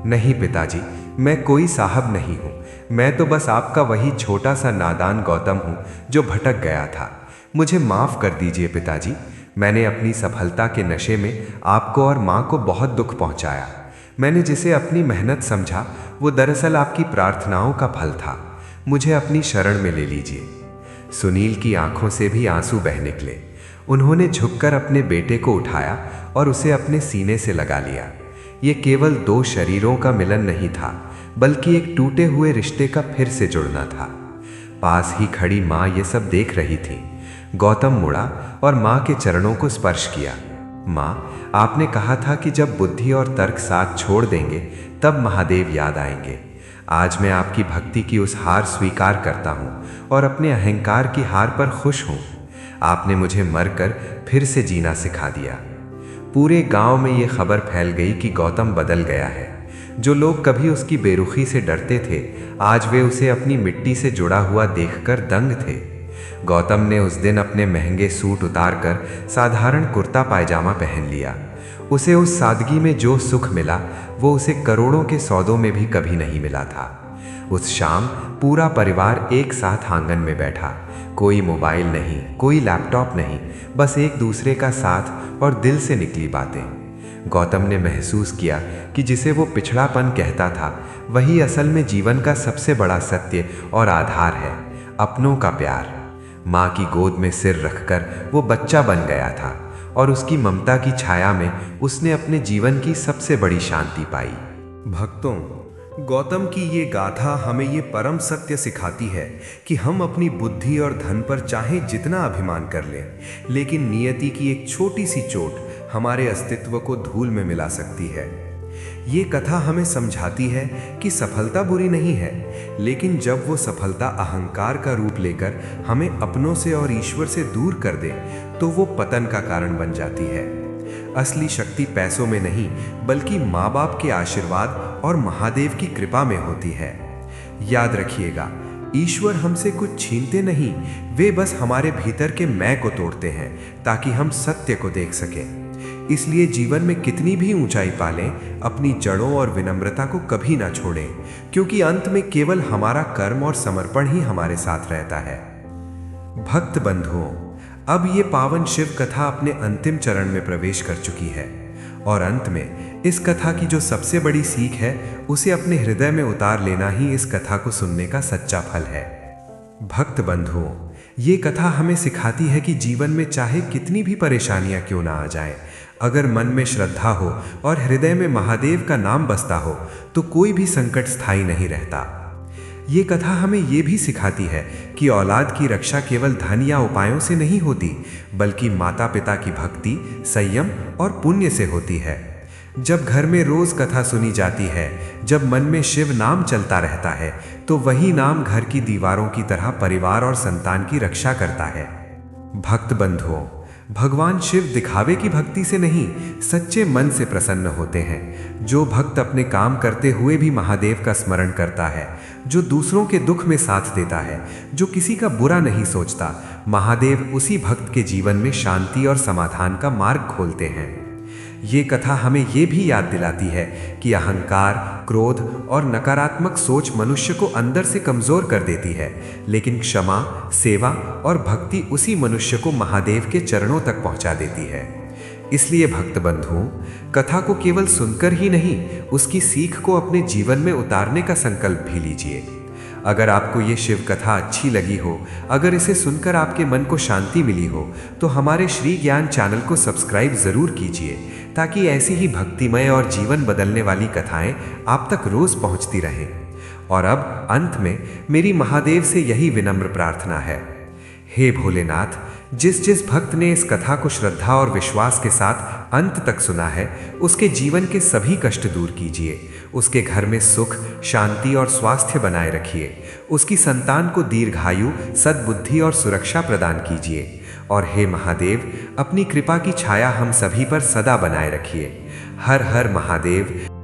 Speaker 2: नहीं पिताजी, मैं कोई साहब नहीं हूँ। मैं तो बस आपका वही छोटा सा नादान गौतम हूँ जो भटक गया था। मुझे माफ़ कर दीजिए पिताजी। मैंने अपनी सफलता के नशे में आपको और माँ को बहुत दुख पहुँचाया। मैंने जिसे अपनी मेहनत समझा वो दरअसल आपकी प्रार्थनाओं का फल था। मुझे अपनी शरण में ले लीजिए। सुनील की आंखों से भी आंसू बह निकले। उन्होंने झुककर अपने बेटे को उठाया और उसे अपने सीने से लगा लिया। ये केवल दो शरीरों का मिलन नहीं था, बल्कि एक टूटे हुए रिश्ते का फिर से जुड़ना था। पास ही खड़ी माँ ये सब देख रही थी। गौतम मुड़ा और माँ के चरणों को स्पर्श किया। माँ, आपने कहा था कि जब बुद्धि और तर्क साथ छोड़ देंगे तब महादेव याद आएंगे। आज मैं आपकी भक्ति की उस हार स्वीकार करता हूँ और अपने अहंकार की हार पर खुश हूँ। आपने मुझे मरकर फिर से जीना सिखा दिया। पूरे गांव में ये खबर फैल गई कि गौतम बदल गया है। जो लोग कभी उसकी बेरुखी से डरते थे, आज वे उसे अपनी मिट्टी से जुड़ा हुआ देखकर दंग थे। गौतम ने उस दिन अपने महंगे सूट उतारकर साधारण कुर्ता पायजामा पहन लिया। उसे उस सादगी में जो सुख मिला वो उसे करोड़ों के सौदों में भी कभी नहीं मिला था। उस शाम पूरा परिवार एक साथ आंगन में बैठा। कोई मोबाइल नहीं, कोई लैपटॉप नहीं, बस एक दूसरे का साथ और दिल से निकली बातें। गौतम ने महसूस किया कि जिसे वो पिछड़ापन कहता था, वही असल में जीवन का सबसे बड़ा सत्य और आधार है, अपनों का प्यार। माँ की गोद में सिर रखकर वो बच्चा बन गया था और उसकी ममता की छाया में उसने अपने जीवन की सबसे बड़ी शांति पाई।
Speaker 1: भक्तों, गौतम की ये गाथा हमें ये परम सत्य सिखाती है कि हम अपनी बुद्धि और धन पर चाहे जितना अभिमान कर लें, लेकिन नियति की एक छोटी सी चोट हमारे अस्तित्व को धूल में मिला सकती है। ये कथा हमें समझाती है कि सफलता बुरी नहीं है, लेकिन जब वो सफलता अहंकार का रूप लेकर हमें अपनों से और ईश्वर से दूर कर दे तो वो पतन का कारण बन जाती है।
Speaker 2: असली शक्ति पैसों में नहीं, बल्कि माँ बाप के आशीर्वाद और महादेव की कृपा में होती है। याद रखिएगा, ईश्वर हमसे कुछ छीनते नहीं, वे बस हमारे भीतर के मैं को तोड़ते हैं ताकि हम सत्य को देख सकें। इसलिए जीवन में कितनी भी ऊंचाई पालें, अपनी जड़ों और विनम्रता को कभी ना छोड़ें, क्योंकि अंत में केवल हमारा कर्म और समर्पण ही हमारे साथ रहता है। भक्त बंधुओं, अब ये पावन शिव कथा अपने अंतिम चरण में प्रवेश कर चुकी है और अंत में इस कथा की जो सबसे बड़ी सीख है, उसे अपने हृदय में उतार लेना ही इस कथा को सुनने का सच्चा फल है। भक्त बंधुओं, ये कथा हमें सिखाती है कि जीवन में चाहे कितनी भी परेशानियां क्यों ना आ जाएं, अगर मन में श्रद्धा हो और हृदय में महादेव का नाम बसता हो तो कोई भी संकट स्थायी नहीं रहता। ये कथा हमें ये भी सिखाती है कि औलाद की रक्षा केवल धन या उपायों से नहीं होती, बल्कि माता पिता की भक्ति, संयम और पुण्य से होती है। जब घर में रोज कथा सुनी जाती है, जब मन में शिव नाम चलता रहता है, तो वही नाम घर की दीवारों की तरह परिवार और संतान की रक्षा करता है। भक्त बंधुओं, भगवान शिव दिखावे की भक्ति से नहीं, सच्चे मन से प्रसन्न होते हैं। जो भक्त अपने काम करते हुए भी महादेव का स्मरण करता है, जो दूसरों के दुख में साथ देता है, जो किसी का बुरा नहीं सोचता, महादेव उसी भक्त के जीवन में शांति और समाधान का मार्ग खोलते हैं। ये कथा हमें ये भी याद दिलाती है कि अहंकार, क्रोध और नकारात्मक सोच मनुष्य को अंदर से कमजोर कर देती है, लेकिन क्षमा, सेवा और भक्ति उसी मनुष्य को महादेव के चरणों तक पहुंचा देती है। इसलिए भक्त बंधुओं, कथा को केवल सुनकर ही नहीं, उसकी सीख को अपने जीवन में उतारने का संकल्प भी लीजिए। अगर आपको ये शिव कथा अच्छी लगी हो, अगर इसे सुनकर आपके मन को शांति मिली हो, तो हमारे श्री ज्ञान चैनल को सब्सक्राइब जरूर कीजिए, ताकि ऐसी ही भक्तिमय और जीवन बदलने वाली कथाएं आप तक रोज पहुंचती रहें। और अब अंत में मेरी महादेव से यही विनम्र प्रार्थना है, हे भोलेनाथ, जिस जिस भक्त ने इस कथा को श्रद्धा और विश्वास के साथ अंत तक सुना है, उसके जीवन के सभी कष्ट दूर कीजिए, उसके घर में सुख, शांति और स्वास्थ्य बनाए रखिए, उसकी संतान को दीर्घायु, सद्बुद्धि और सुरक्षा प्रदान कीजिए। और हे महादेव, अपनी कृपा की छाया हम सभी पर सदा बनाए रखिए। हर हर महादेव।